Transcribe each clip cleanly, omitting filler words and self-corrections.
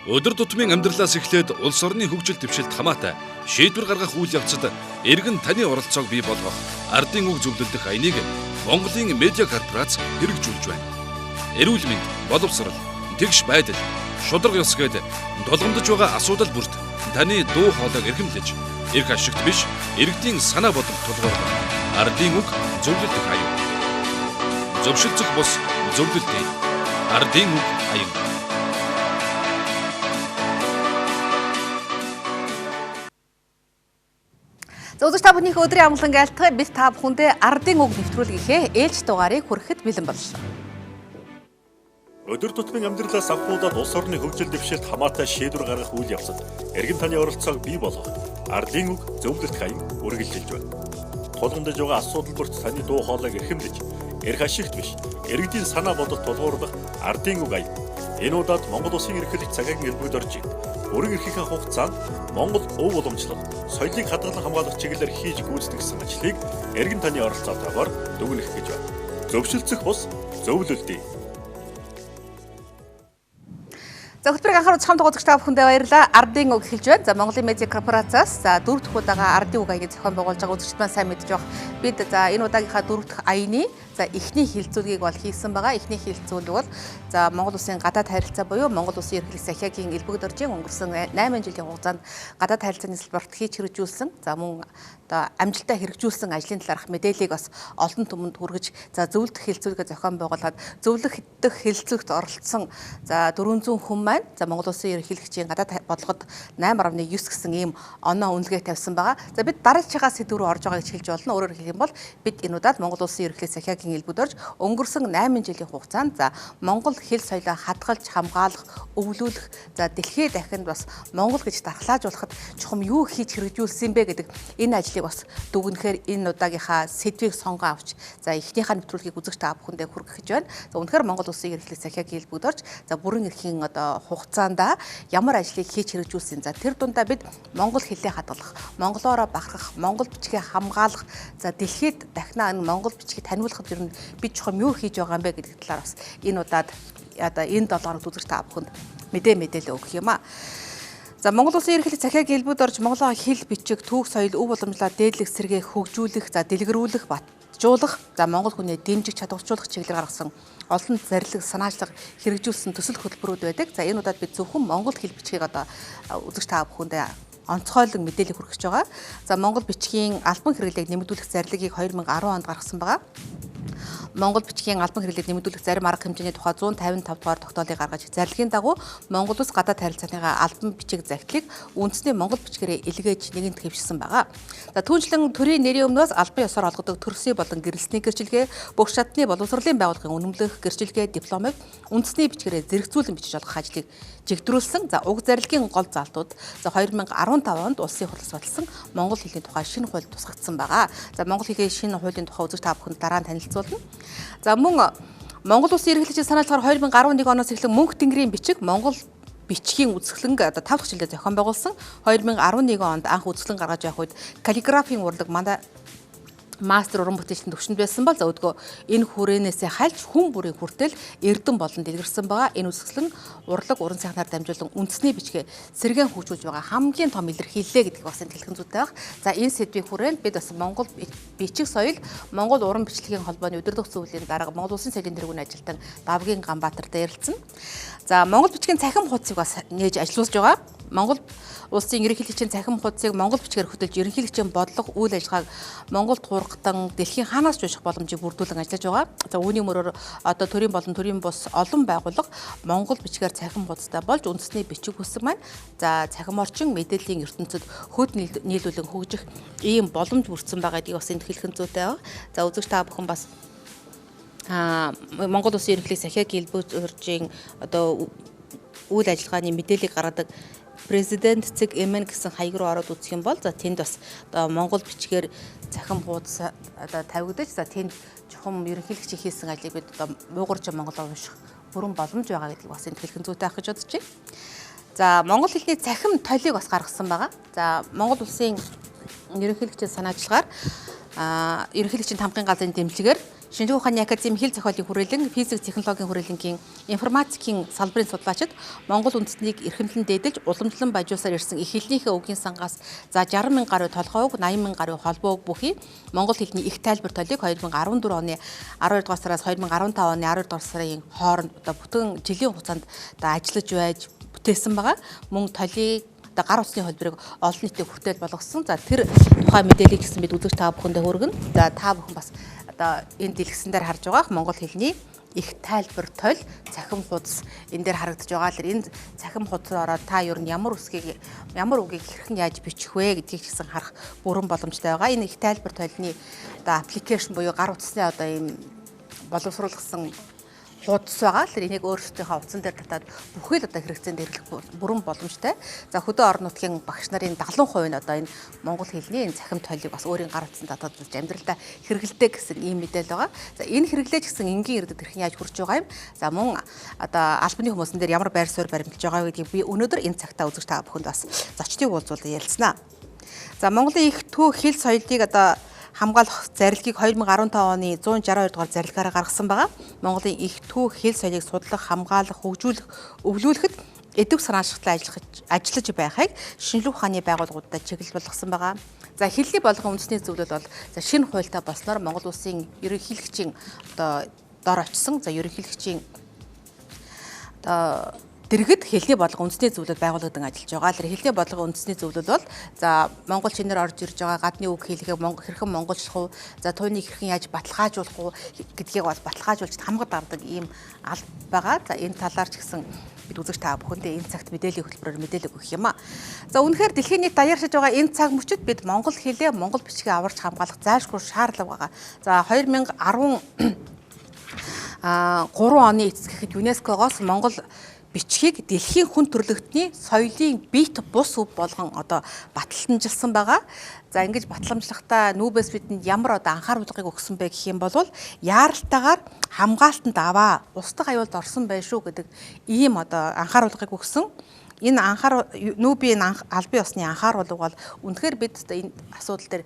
Өдөр тутмын амьдралаас эхлээд улс орны хөгжил дэвшилт хамаатай шийдвэр гаргах үйл явцад эргэн таны оролцоог бий болгох ардын үг зөвлөлдөх аяныг Монголын медиа корпорац хэрэгжүүлж байна. Эрүүл мэнд, боловсрол, тэгш байдал, шударга ёс гээд долгомдож байгаа асуудал бүрт таны дуу хоолойг эрхэмлэж, эрх ашигт биш, иргэдийн санаа бодлого тулгуурлах ардын үг зөвлөлдөх аян. Зөвшөлдөх бус зөвлөлтийн ардын үг аян. Зөвдөж та бүхнийхээ өдрийн амгалан айлтгая бид та бүхэндээ ардын үг нэвтрүүлгийнхээ ээлж дугаарыг хүрэхэд бэлэн боллоо. Өдөр тутмын амьдралаас авахудад улс орны хөгжил дэвшилт хамаатай шийдвэр гаргах үйл явцад эргэн таны оролцоог бий болгох ардын үг зөвлөлт аян үргэлжилж байна. Тулгамдж байгаа асуудал бүрт таны дуу хоолойг эрхэмлэж, эрх ашигт биш, иргэдийн санаа бодлого тулгуурлах ардын үг аян. Энэ удаад Монгол Улсын ерөнхийлөгч цагаагийн элбэг доржид өргөн эрхийнхээ хугацаанд Монгол өв уламжлал, соёлыг хадгалан хамгаалах чиглэлээр хийж гүйцэтгэсэн ажлыг эргэн таны оролцоотойгоор дүгнэх гэж байна. Зөвшөлдсөх бус зөвлөлдөө. За хөтөлбөрийг анхааруулж хамт үзэгч та бүхэндээ баярлалаа. Ардын үг хэлж байна. За Монголын медиа корпорацаас дөрөв дэх удаага ардын үг аягийн зохион байгуулж байгаа үзэгчд маань сайн мэдж байгаа. Бид за энэ удаагийнхаа дөрөв дэх аяны эхний хилцүүлгийг бол хийсэн байгаа. Эхний хилцүүлэг бол за Монгол Улсын гадаад харилцаа буюу Монгол Улсын ерөнхийлөгч Сахиагийн элбэг доржийн өнгөрсөн 8 жилийн хугацаанд гадаад харилцааны салбарт хийж хэрэгжүүлсэн. За мөн одоо амжилттай хэрэгжүүлсэн ажлын талаарх мэдээллийг бас олон түмэнд хүргэж за зөвлөлт хилцүүлгээ зохион байгуулад зөвлөх хилцүүлэгт оролцсон за 400 хүн маань за Монгол Улсын ерөнхийлөгчийн гадаад бодлогод 8.9 гэсэн ийм оноо үнэлгээ тавьсан байгаа. За бид дарааж байгаа сэдв рүү орж байгаа гэж хэлж болно. Өөрөөр хэлэх юм бол бид энэ удаад Монгол Улсын ерөнхийлөгч Сахиагийн элбэг дорж өнгөрсөн 8 жилийн хугацаанд за Монгол хэл соёлоо хадгалж хамгаалах, өвлүүлэх за дэлхийд дахинд бас Монгол гэж дархлаажуулахад чухам юу хийж хэрэгжүүлсэн бэ гэдэг энэ ажлыг бас дүгнэхээр энэ удаагийнхаа сэдвийг сонгон авч за эхнийхээ нэвтрүүлгийг үзэгч та бүхэндээ хүргэх гэж байна. За үнэхээр Монгол Улсын ерөнхийлөгч Сахиагийн элбэг дорж за бүрэн эрхийн одоо хугацаанд ямар ажлыг хийж хэрэгжүүлсэн. За тэр дундаа бид монгол хэлээ хадгалах, монголоороо бахархах, монгол бичгээ хамгаалах, за дэлхийд дахинаа энэ монгол бичгийг таниулахад ер нь бид чухам юу хийж байгаа юм бэ гэдэг талаар бас энэ удаад одоо энэ 7 хоногт үзэгч та бүхэнд мэдээлэл өгөх юм аа. За Монгол Улсын ерөнхийлөгч Сахиагийн элбэг дорж Монголын хэл бичиг, түүх соёл, өв уламжлалаа дээдлэх, сэргээх, хөгжүүлэх, за дэлгэрүүлэх, батжуулах, за монгол хүнээ дэмжих, чадваржуулах чиглэлээр гаргасан олон зарилэг, санаачлага хэрэгжүүлсэн төсөл хөтөлбөрүүд байдаг. За энэ удаад бид зөвхөн монгол хэл бичгийг одоо үзэгч та бүхэндээ онцгойлон мэдээлэл хүргэж байгаа. За монгол бичгийн албан хэрэглээг нэмэгдүүлэх зарилыг 2010 онд гаргасан байгаа. Монгол бичгийн албан хэрэглээг нэмэгдүүлэх зарим арга хэмжээний тухай 155 дугаар тогтоолыг гаргаж зарлагын дагуу Монгол Улс гадаад харилцааныхаа албан бичиг захидлыг үндэсний монгол бичгээрээ илгээж нэгэнт хэвшсэн байгаа. За түүнчлэн төрийн нэрийн өмнөөс албан ёсоор олгодог төрсний болон гэрэлсний гэрчилгээ, бүх шатны боловсролын байгууллагын үнэмлэх гэрчилгээ дипломыг үндэсний бичгээрээ зэрэгцүүлэн бичиж олгох ажлыг жигдрүүлсэн. За уг зарилгын гол залтууд за 2015 онд улсын хурлаас баталсан монгол хэлний тухай шинэ хууль тусгагдсан байгаа. За монгол хэлний шинэ хуулийн тухай үзэгч та бүхэнд дараа нь танилцуулна. За мөн Монгол Улсын ерөнхийлөгчийн санаачлагаар 2011 оноос эхлэн мөнх тэнгэрийн бичиг Монгол бичгийн үзэсгэлэнг одоо 5 дахь жилдээ зохион байгуулсан. 2011 онд анх үзэсгэлэн гаргаж явах үед каллиграфийн урлаг мандаа мастер уран бүтээлчийн төвшөнд байсан бол за өдгөө энэ хүрээнээсээ хальж хүн бүрийн хүртэл эрдэм болон дэлгэрсэн байгаа. Энэ үсгэлэн урлаг уран сайхнаар дамжуулан үндэсний бичгээ сэргээн хөгжүүлж байгаа хамгийн том илэрхийлэл гэдэг бас энэ хэлхэн зүйтэй баг. За энэ сэдвийн хүрээнд бид бас Монгол бичиг соёл, Монгол уран бичлэгийн холбооны удирдах зөвлөлийн дарга Монгол Улсын соёлын тэргүүний ажилтан Давгийн Ганбаатартай ярилцсан. За Монгол бичгийн цахим хуудсыг бас нээж ажилуулж байгаа. Монгол Улсын ерөнхийлөгчийн цахим хуудсыг монгол бичгээр хөтөлж ерөнхийлөгчийн бодлого, үйл ажиллагааг Монголд хургатан дэлхийн хаанаас ч унших боломжийг бүрдүүлэн ажиллаж байгаа. За үүний мөрөөр одоо төрийн болон төрийн бус олон байгууллага монгол бичгээр цахим хуудастай болж үндэсний бичиг хүсэг маань за цахим орчин мэдээллийн ертөнцид хөт нийлүүлэн хөгжих ийм боломж бүрдсэн байгаа гэдгийг бас энд хэлхэн зүйтэй байна. За үзэгч та бүхэн бас Монгол Улсын ерөнхийлөгч Сахиагийн элбэг доржийн одоо үйл ажиллагааны мэдээллийг гаргадаг президент цэг эмэн гэсэн хаяг руу ороод үзэх юм бол за тэнд бас одоо монгол бичгээр цахим хуудас одоо тавигдаж за тэнд чухам ерөнхийлөгчийн хийсэн ажлыг бид одоо муугарч монголоор унших бүрэн боломж байгаа гэдгийг бас энд хэлхэн зүйтэй байх гэж бодож байна. За монгол хэлний цахим толийг бас гаргасан байгаа. За Монгол Улсын ерөнхийлөгчийн санаачлагаар ерөнхийлөгчийн тамгын газрын дэмжлэгээр Шинжлэх ухааны академи хэл зохиолын хүрээлэн, физик технологийн хүрээлэнгийн информатикийн салбарын судлаачид Монгол үндэстнийг эрхэмлэн дээдэлж уламжлан бажуулсаар ирсэн их хэлнийхээ үгийн сангаас за 60,000 гаруй толгой үг, 80,000 гаруй холбоо үг бүхий монгол хэлний их тайлбар толыг 2014 оны 12 дугаар сараас 2015 оны 12 дугаар сарын хооронд одоо бүтэн жилийн хугацаанд одоо ажиллаж байж бүтээсэн байгаа. Мөн толийг гар утасны холбоорыг олон нийтэд хүртэл болгосон. За тэр тухай мэдээллийг гэсэн бид үзэгч та бүхэндээ хүргэнэ. За та бүхэн бас одоо энэ дэлгэсэн дээр харж байгаа монгол хэлний их тайлбар толь цахим хуудас энэ дээр харагдаж байгаа л энэ цахим хуудасаар ороод та ер нь ямар үгийг хэрхэн яаж бичих вэ гэдгийг ч гэсэн харах бүрэн боломжтой байгаа. Энэ их тайлбар толны одоо аппликейшн буюу гар утасны одоо ийм боловсруулсан хуудас байгаа. Тэр энийг өөрсдийнхөө утсан дээр татаад бүхэл одоо хэрэгцээнд хэрэглэх бүрэн боломжтой. За хөдөө орон нутгийн багш нарын 70% нь одоо энэ монгол хэлний энэ цахим толийг бас өөрийн гар утсанд татаад амьдралдаа хэрэгэлдэг гэсэн ийм мэдээлэл байгаа. За энэ хэрэглээж гэсэн энгийн иргэдэд хэрхэн яаж хүрч байгаа юм? За мөн одоо албаны хүмүүсэн дээр ямар байр суурь баримталж байгаа гэдгийг би өнөөдөр энэ цагтаа үзэж та бүхэнд бас зочдыг уулзуулан ярилцсанаа. За Монголын их төв хэл соёлыг одоо хамгаалах зарилгийг 2015 оны 162 дугаар зарилгаараа гаргасан байгаа. Монголын их төв хэл соёлыг судлах, хамгаалах, хөгжүүлэх, өвлүүлэхэд эдвэх санаачлагтай ажиллаж байхыг шинжлэх ухааны байгууллагуудад чиглэл болгосон байгаа. За хэлний болгон үндэсний зөвлөл бол за шинэ хуультай болсноор Монгол улсын ерөнхийлөгчийн одоо дор очсон. За ерөнхийлөгчийн одоо дэргэд хэлний бодлого үндэсний зөвлөл байгуулагдсан ажиллаж байгаа. Тэр хэлний бодлого үндэсний зөвлөл бол за монгол шинээр орж ирж байгаа гадны үг хэлхийг хэрхэн монголчлох уу, за түүнийг хэрхэн яаж баталгаажуулах уу гэдгийг бол баталгаажуулж хамгад авдаг ийм алба байгаа. За энэ талаар ч гэсэн бид үзэгч та бүхэндээ энэ цагт мэдээллийн хөтөлбөрөөр мэдээлэл өгөх юм аа. За үнэхээр дэлхийн нийт даяаршиж байгаа энэ цаг мөчид бид монгол хэлээ, монгол бичгийг аварч хамгаалах зайлшгүй шаардлага байгаа. За 2013 оны эцэст ЮНЕСКО-гоос монгол бичгийг дэлхийн хүн төрөлхтний соёлын бит бус өв болгон одоо батламжилсан байгаа. За ингэж батламжлахдаа нүүбэс бидэнд ямар одоо анхааруулгыг өгсөн бэ гэх юм бол яаралтайгаар хамгаалтанд аваа устдах аюулд орсон байх шүү гэдэг ийм одоо анхааруулгыг өгсөн. Энэ нүүбийн албан ёсны анхааруулга бол үнэхээр бид энэ асуудал дээр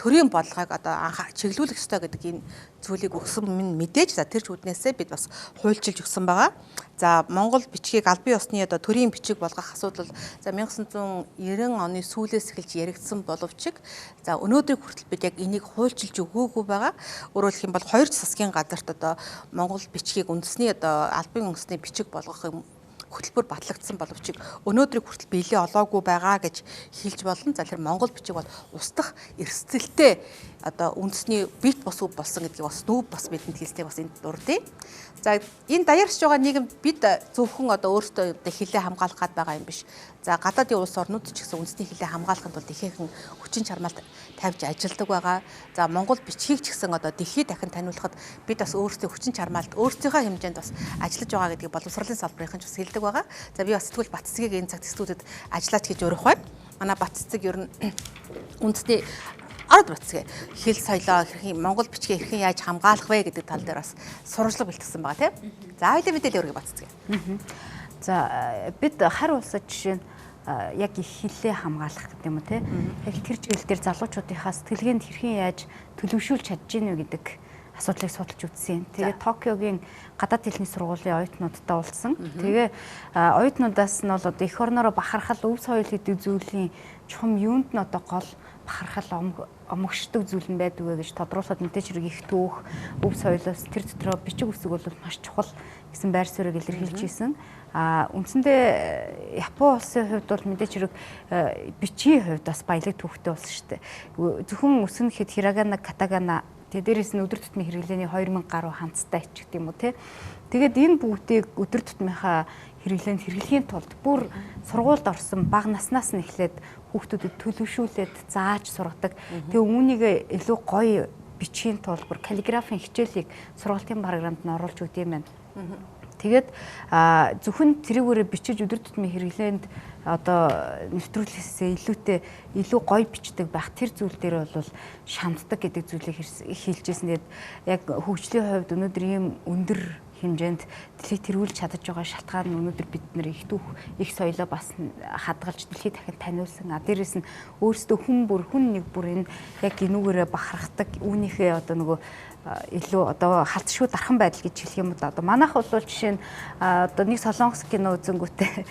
төрийн бодлогыг одоо чиглүүлэх ёстой гэдэг энэ зүйлийг өгсөн минь мэдээж за тэр чүүднээсээ бид бас хуульчилж өгсөн байгаа. За Монгол бичгийг албан ёсны одоо төрийн бичиг болгох асуудал за 1990 оны сүүлээс эхэлж яригдсан боловч за өнөөдрийг хүртэл бид яг энийг хуульчилж өгөөгүй байгаа. Өөрөөр хэлэх юм бол хоёр засгийн газарт одоо Монгол бичгийг үндэсний одоо албан үндэсний бичиг болгох юм хөтөлбөр батлагдсан боловч өнөөдрийг хүртэл биелээ олоогүй байгаа гэж хэлж болно. За тэр монгол бичиг бол устдах эрсдэлтэй одоо үндэсний бит бус өв болсон гэдгийг бас нүүб бас бидэнд хэлснийг бас энд дурдъя. За энэ даяарч байгаа нийгэм бид зөвхөн одоо өөрсдөө хэлээ хамгаалах гад байгаа юм биш. За гадаадын улс орнууд ч гэсэн үндэсний хэлээ хамгаалахын тулд ихээхэн хүчин чармаалт тавьж ажилладаг байгаа. За монгол бичгийг ч гэсэн одоо дэлхийд дахин таниулахад бид бас өөрсдөө хүчин чармаалт өөрсдийнхөө хэмжээнд бас ажиллаж байгаа гэдгийг боловсролын салбарын ч бас хэлдэг байгаа. За би бас сэтгүүл Батцэгийг энэ цагт студид ажиллаач гэж өрөх байна. Манай Батцэг ер нь үндэсний Батцэг хэл соёлоо хэрхэн монгол бичгээ хэрхэн яаж хамгаалах вэ гэдэг тал дээр бас сурвалжлага бэлтгэсэн байгаа тийм. За хоёулаа мэдээлэл өргөе Батцэг. За бид харь улсад жишээ нь яг их хэлээ хамгаалах гэдэг юм уу те. Яг тэр чиглэл дээр залуучуудынхаа сэтгэлгээнд хэрхэн яаж төлөвшүүлж чадж гинэ гэдэг асуудлыг судалж үзсэн. Тэгээд Токиогийн гадаад хэлний сургуулийн оюутнуудтай уулзсан. Тэгээ оюутнуудаас нь бол одоо эх орнороо бахархал өв соёл гэдэг зүйлийн чухам юунд нь одоо гол бахархал омогшдог зүйл нь байдаг вэ гэж тодруулахад мэдээж хэрэг их түүх өв соёлоос тэр дотроо бичиг үсэг бол маш чухал гэсэн байр суурийг илэрхийлж ийсэн. Үндсэндээ Япон улсын хувьд бол мэдээж хэрэг бичгийн хувьд бас баялаг түүхтэй улс шүү дээ. Зөвхөн өснө гэхэд хирагана, катагана тэгээ дээрээс нь өдөр тутмын хэрэглээний 2000 гаруй ханцтай ч гэдэг юм уу те. Тэгээд энэ бүгдийг өдөр тутмынхаа хэрэглээнд хэрэглэхийн тулд бүр сургуульд орсон бага наснаас нь эхлээд хүүхдүүдэд төлөвшүүлээд зааж сургадаг. Тэгээ үүнийг илүү гоё бичгийн тулд бүр каллиграфийн хичээлийг сургалтын програмд нь оруулж өгд юм байна. Тэгээд зөвхөн тэрүүгээрээ бичиж өдөр тутмын хэрэглээнд одоо нэвтрүүлэхээс илүү гоё бичдэг байх тэр зүйл дээр бол шанддаг гэдэг зүйлийг хэлжсэн. Тэгээд яг хөгжлийн хувьд өнөөдөр ийм өндөр хэмжээнд дэлхийг тэргүүлж чадаж байгаа шалтгаан нь өнөөдөр бид нэр их түүх их соёлоо бас хадгалж дэлхийд дахин таниулсан. Дээрээс нь өөрсдөө хүн нэг бүр энэ яг энүүгээрээ бахархдаг үүнийхээ одоо нөгөө илүү одоо халдшгүй дархан байдал гэж хэлэх юм уу одоо манайх бол жишээ нь одоо нэг солонгос кино үзэнгүүтээ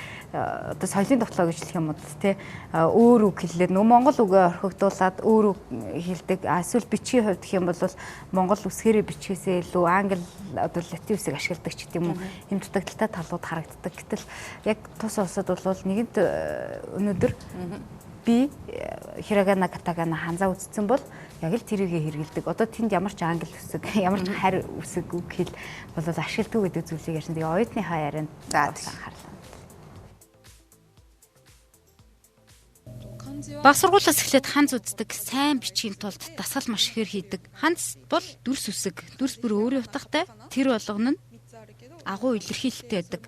одоо соёлын тоглоо гэж хэлэх юм уу тий өөр үг хэллээд нөө монгол үгээ орхигдуулаад өөр үг хэлдэг эсвэл бичгийн хувьд гэх юм бол монгол үсгээрээ бичгээсээ илүү англи одоо латин үсэг ашигладаг ч гэдэм үү энэ дутагдaltaй талууд харагддаг. Гэтэл яг тус улсад бол нэгэнт өнөөдөр би хирогана катагана ханзаа үзсэн бол яг л тэрийгэ хэрэгэлдэг. Одоо тэнд ямар ч англи үсэг, ямар ч харь үсэг үг хэл бол ашигладаг гэдэг зүйлийг ярьсан. Тэгээ оюутныхаа ярианд анхаарлаа. Баг сургуулиас эхлээд ханз үздэг, сайн бичгийн тулд дасгал маш ихээр хийдэг. Ханз бол дүрс үсэг, дүрс бүр өөрийн утгатай. Тэр болгоно нь агуу илэрхийлэлтэй байдаг.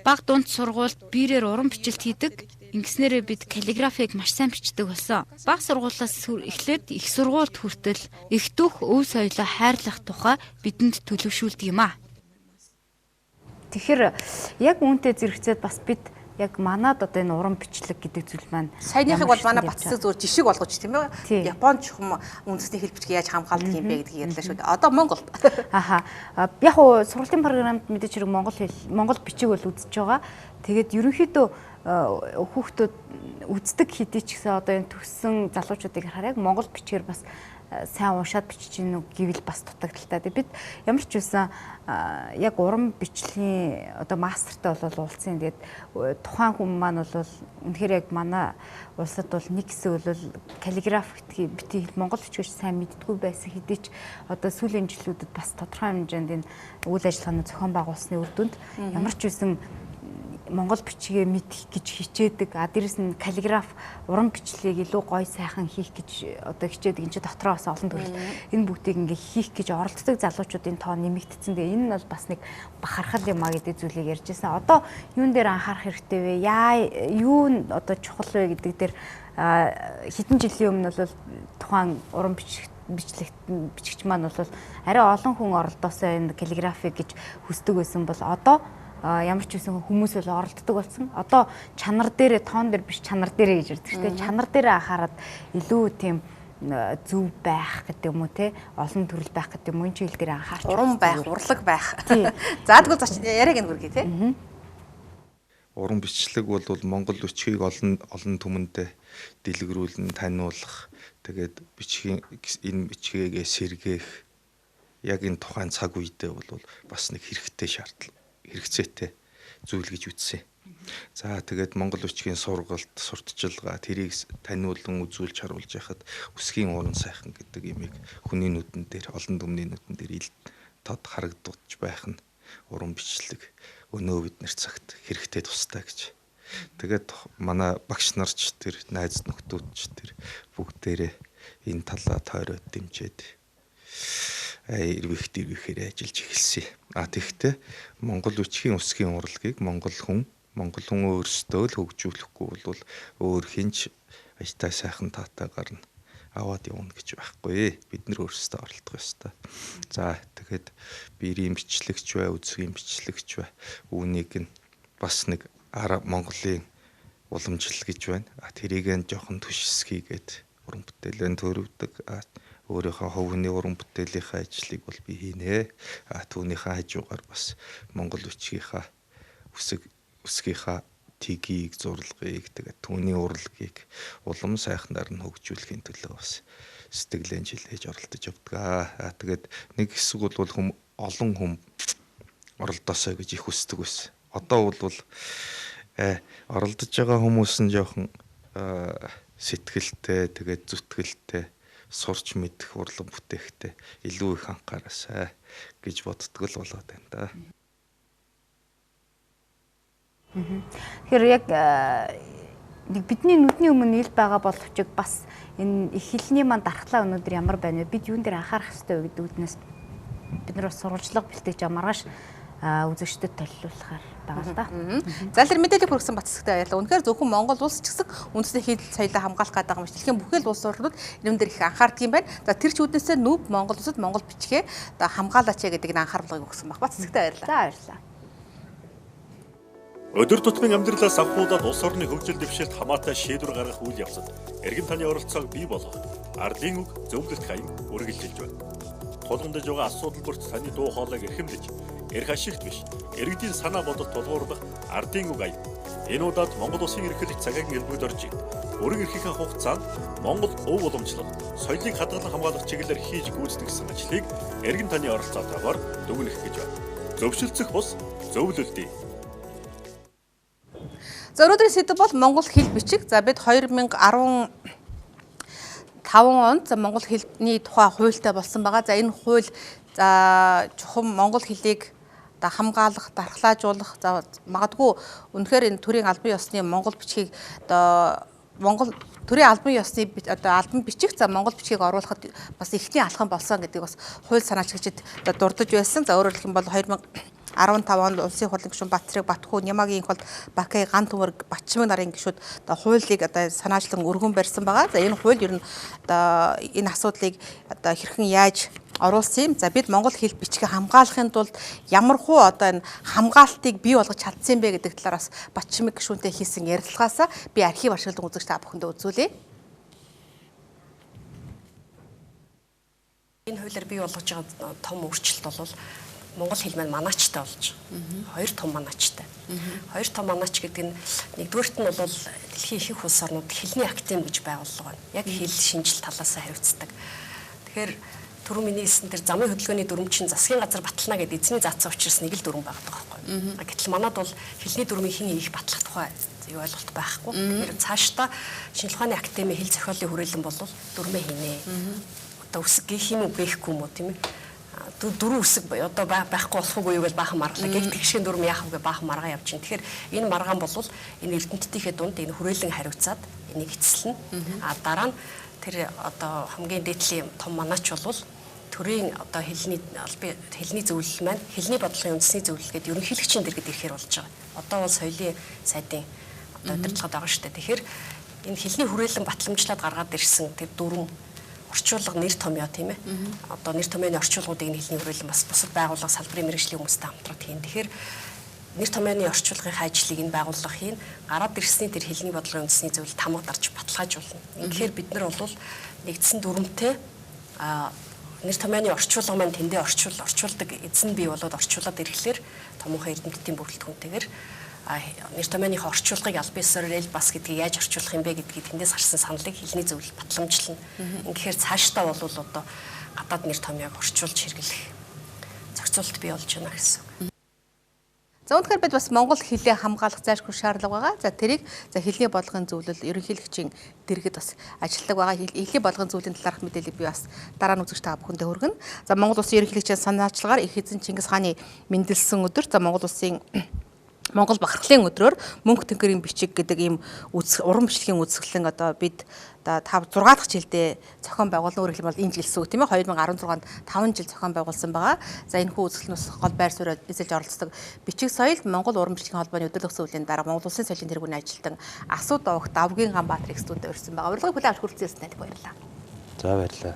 Баг дунд сургуульд биерээр уран бичлэлт хийдэг. Ингэснээрээ бид каллиграфиг маш сайн бичдэг болсон. Баг сургуулиас эхлээд их сургуульд хүртэл их дүүх өв соёлоо хайрлах тухай бидэнд төлөвшүүлдэг юм аа. Тэгэхээр яг үүнтэй зэрэгцээд бас бид яг манад одоо энэ уран бичлэг гэдэг зүйл маань саяныхыг бол манай батцаг зүгээр жишг болгож тийм ээ. Японд ч юм үндэсний хэл бичгийг яаж хамгаалдаг юм бэ гэдгийг ярьлаа шүү дээ. Одоо Монголд. Аха. Яг уу сургалтын програмд мэдээж хэрэг монгол бичиг бол үзэж байгаа. Тэгээд ерөнхийдөө хүүхдүүд үздэг хэдий ч гэсэн одоо энэ төгссөн залуучуудыг харахаар яг монгол бичгээр бас сайн уншаад бичиж гинүү гэвэл бас дутагдaltaй. Бид ямар ч байсан яг уран бичлэгийн одоо мастертай бол уулзсан. Тэгээд тухайн хүн маань бол үнэхээр яг манай улсад бол нэг хэсэг бол каллиграф бити монгол бичгээс сайн мэддэггүй байсан хэдий ч одоо сүүлийн жилүүдэд бас тодорхой хэмжээнд энэ үйл ажиллагааны зохион байгуулсны үр дүнд ямар ч байсан монгол бичгээ мэдэх гэж хичээдэг. Дээрэс нь каллиграф уран бичлэгийг илүү гоё сайхан хийх гэж одоо хичээдэг. Энд чи дотроо бас олон төрөл энэ бүгдийг ингээ хийх гэж оролддог залуучуудын тоо нэмэгдсэн. Тэгээ энэ нь бол бас нэг бахархал юм а гэдэг зүйлийг ярьж байсан. Одоо юун дээр анхаарах хэрэгтэй вэ? Юу одоо чухал вэ гэдэг дээр хэдэн жилийн өмнө бол тухайн уран бичигч маань бол арай олон хүн оролдосоо энэ каллиграфик гэж хүсдэг байсан бол одоо ямар ч үсэн хүмүүс бол оролддог болсон. Одоо чанар дээрээ тоон дээр биш чанар дээрээ гэж ярьдаг шүү дээ. Чанар дээрээ анхаарад илүү тийм зөв байх гэдэг юм уу те олон төрөл байх гэдэг юм уу энэ хэл дээр анхаарч уран байх, урлаг байх. За тэгвэл яриаг энэ хүргэе те. Уран бичлэг бол монгол бичгийг олон түмэнд дэлгэрүүлэн таниулах тэгээд энэ бичгээгээ сэргээх яг энэ тухайн цаг үедээ бол бас нэг хэрэгцээтэй зүйл гэж үзсэн. За тэгээд монгол бичгийн сургалт, сурталчилгаа тэрийг таниулан үзүүлж харуулж яхад үсгийн уран сайхан гэдэг имийг хүний нүдэн дээр, олон түмний нүдэн дээр тод харагдаж байх нь уран бичлэг өнөө бид нар цагт хэрэгтэй тустай гэж. Тэгээд манай багш нарч тэр найз нөхдүүдч тэр бүгдээрээ энэ талаа тойроод дэмжиж эрвэхээр ажиллаж эхэлсэн. Тэгэхдээ монгол бичгийн үсгийн урлагийг монгол хүн өөрсдөө л хөгжүүлэхгүй бол өөр хинч ажтай сайхан таатайгаар нь аваад явна гэж байхгүй. Бид нар өөрсдөө оролдох ёстой. За тэгээд биерийн бичлэгч бай, үзгийн бичлэгч бай. Үүнийг нь бас нэг Монголын уламжлал гэж байна. Тэрийг нь жоохон түшсгийгээд уран бүтээлэн төрөвдөг. Өөрийнхөө хувийн уран бүтээлийнхаа ажлыг бол би хийнэ. Түүнийхээ хажуугаар бас монгол бичгийнхаа үсгийнхаа тгийг, зурлагыг тэгээд түүний урлагийг улам сайхнаар нь хөгжүүлэхийн төлөө бас сэтгэлэн жилээж оролдож явдаг. Тэгээд нэг хэсэг бол олон хүм оролдосоо гэж их хүсдэг байсан. Одоо бол оролдож байгаа хүмүүс нь жоохон сэтгэлтэй, тэгээд зүтгэлтэй сурч мэдэх урлаг бүтээхтэй илүү их анхаараасай гэж боддог л болоод байна да. Тэгэхээр яг нэг бидний нүдний өмнө ил байгаа боловч бас энэ их хэлний маань дархлаа өнөөдөр ямар байна вэ? Бид юун дээр анхаарах хэрэгтэй вэ гэдэг үднээс бид нар бас сурвалжлага бэлтээж маргааш үзэгчдэд төлөвлөхөр байгаа л да. За тэр мэдээлэл хүргэсэн батцагтай баярлалаа. Үнэхээр зөвхөн Монгол улс ч гэсэн үндэсний хэл соёлоо хамгаалах гэдэг юм шиг дэлхийн бүхэл улс орнууд энэ дээр их анхаардаг юм байна. За тэр ч үднээсээ нүүб Монгол улсад монгол бичгээ одоо хамгаалаач гэдэг нь анхааруулгыг өгсөн баг. Батцагтай баярлалаа. За баярлалаа. Өдөр тутмын амьдралаас авахудад улс орны хөгжил дэвшилт хамаатай шийдвэр гаргах үйл явцад эргэн таны оролцоог бий болгох ардын үг зөвлөлт хаяг үргэлжилж байна. тулгамдж байгаа асуудал бүрт таны дуу хоолойг эрхэмлэж, эрх ашигт биш, иргэдийн санаа бодолд тулгуурлах ардын үг аян. Энэ удаад Монгол Улсын эрхлэгч цагаагийн элбэгд орж ийн. Өргөн эрхийнхээ хугацаанд Монгол өв уламжлал, соёлыг хадгалан хамгаалах чиглэлээр хийж гүйцэтгэсэн ажлыг эргэн таны оролцоотойгоор дүгнэх гэж байна. Зөвшөлдсөх бус зөвлөлдөө. За өнөөдрийн сэдэв бол монгол хэл бичиг. За бид 2015 онд монгол хэлний тухай хуультай болсон байгаа. За энэ хууль чухам монгол хэлийг хамгаалах, дархлаажуулах, за магадгүй үнэхээр энэ төрийн албан ёсны монгол бичгийг монгол төрийн албан ёсны албан бичих за монгол бичгийг оруулахад бас ихний алхам болсон гэдэг бас хууль санаачлагчид дурдж байсан. За өөрөөр хэлэх юм бол 2015 онд улсын хурлын гишүүн Батцэрэг Батхүү, Нямагийн хол Бакай, Ган Төмөр, Батчмаг нарын гишүүд хуулийг санаачлан өргөн барьсан байгаа. За энэ хууль ер нь энэ асуудлыг хэрхэн яаж оруулсан юм. За бид монгол хэл бичгийг хамгаалахын тулд ямар хуу энэ хамгаалтыг бий болгож чадсан бэ гэдэг талаараас Батчмаг гишүүнтэй хийсэн ярилцлагаас би архив ашиглан үзэгч та бүхэндээ үзүүлье. Энэ хуулиар бий болгож байгаа том өөрчлөлт бол монгол хэл маань манаачтай болж байгаа. Хоёр том манаачтай. Хоёр том манаач гэдэг нь нэгдүгээрт нь бол дэлхийн ихэнх улс орнууд хэлний академи гэж байгууллага байна. Яг хэл шинжил талаас хариуцдаг. Тэгэхээр түрүү миний хэлсэн тэр замын хөдөлгөөний дүрм чинь засгийн газар батална гэдэг эзний заасан учраас нэг л дүрм байгаа байхгүй. Гэтэл манад бол хэлний дүрмийг хэн хийх батлах тухай юу ойлголт байхгүй. Тэгэхээр цаашдаа шинжилгээ ухааны академи хэл зохиолын хүрээлэн бол дүрмээ хийнэ. Одоо үсэг гэх юм уу бэхгүй юм уу тийм ээ. Дөрөв үсэг одоо байхгүй болохгүй юу гэж баахан маргалаа. Гэхдээ тэгшийн дүрм яах вэ баахан маргаа явж чинь. Тэгэхээр энэ маргаан бол энэ эрдэмтдийнхээ дунд энэ хүрээлэн хариуцаад энийг эцэслэнэ. Дараа нь тэр одоо хамгийн дээдлийн том манаач бол төрийн одоо хэлний зөвлөл маань хэлний бодлогын үндэсний зөвлөл гэдэг ерөнхийлөгчийн дэргэд ирэхээр болж байгаа. Одоо бол соёлын сайдын одоо удирдлагад байгаа шүү дээ. Тэгэхээр энэ хэлний хүрээлэн батламжлаад гаргаад ирсэн тэр дүрм орчуулга нэр томьёо тийм ээ. Одоо нэр томьёоны орчуулгуудыг нь хэлний хүрээлэн бас бусад байгууллага салбарын мэргэжлийн хүмүүстэй хамтраад хийн. Тэгэхээр нэр томьёоны орчуулгын ажлыг энэ байгууллага хийн. Гараад ирсний тэр хэлний бодлогын үндэсний зөвлөлд хамаг дарж баталгаажуулна. Тэгэхээр бид нар бол нэгдсэн дүрмтэй нэр томьёоны орчуулга маань тэндээ орчуулдаг эзэн бий болоод орчуулад ирэхлээр томоохон эрдэмтдийн бүрэлдэхүүнтэйгээр нэр томьёоны орчуулгыг албан ёсоор бас гэдгийг яаж орчуулах юм бэ гэдгийг тэндээс гарсан саналыг хэлний зөвлөлд батламжлана. Ингэхээр цаашдаа бол одоо гадаад нэр томьёог орчуулж хэрэглэх зохицуулт бий болж байна гэсэн үг. За өнөөдөр бид бас монгол хэлээ хамгаалах зайлшгүй шаардлага байгаа. За тэрийг хэлний бодлогын зөвлөл ерөнхийлөгчийн дэргэд бас ажилладаг байгаа. Хэлний бодлогын зөвлөлийн талаарх мэдээллийг би бас дараа нь үзэгч та бүхэндээ хүргэнэ. За Монгол Улсын ерөнхийлөгчийн санаачлагаар их эзэн Чингис хааны мэндэлсэн өдөр за Монгол Улсын Монгол бахархлын өдрөөр мөнх тэнхрийн бичиг гэдэг ийм уран бичлэгийн үзэсгэлэн одоо бид 6 дахь жилдээ зохион байгуулсан өөрөөр хэлбэл энэ жил шүү тийм ээ 2016-нд 5 жил зохион байгуулсан байгаа. За энэ хүү үзэсгэлнээс гол байр суурь эзэлж оролцдог бичиг соёл Монгол уран бичлэгийн холбооны өдөрлөг зөвлөлийн дараа Монгол Улсын соёлын тэргүүний ажилтан Асуу Давагт Давгийн Ганбаатар студид өрсөн байгаа. Урилгыг хүлээн авч хүрэлцэн танд баярлалаа. За баярлалаа.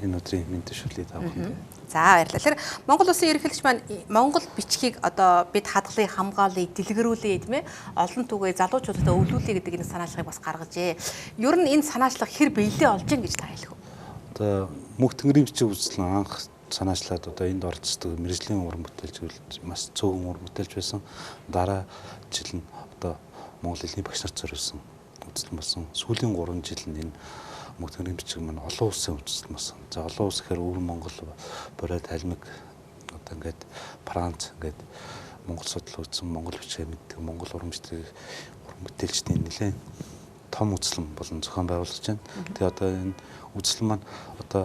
Энэ өдрийн мэндшүүлээ та бүхэнд. За баярлалаа. Тэгэхээр Монгол Улсын ерөнхийлөгч маань Монгол бичгийг одоо бид хадгалыг хамгаалъя, дэлгэрүүлье тийм ээ. Олон түгээ залуучуудад өвлүүлье гэдэг энэ санаачлагыг бас гаргажээ. Ер нь энэ санаачлага хэр биелээ олж ийн гэж та хэлэх үү? Одоо мөнх тэнхрийн бичиг үзэсгэлэн анх санаачлаад одоо энд оролцдог мэргэжлийн уран бүтээлч маш цөөхөн уран бүтээлч байсан. Дараа жил нь одоо Монгол хэлний багш нарт зориулсан үзэсгэлэн болсон. Сүүлийн 3 жил нь энэ мөнх тэнхрийн бичиг маань олон улсын үзэсгэлэн болсон. За олон улс гэхээр өвөр Монгол, Бороод, Халмиг одоо ингээд Франц ингээд Монгол судлал үзсэн, Монгол бичгээ мэддэг, Монгол уран бүтээлчдийн нэлээд том үзэсгэлэн болон зохион байгуулж байна. Тэгээ одоо энэ үзэсгэлэн маань одоо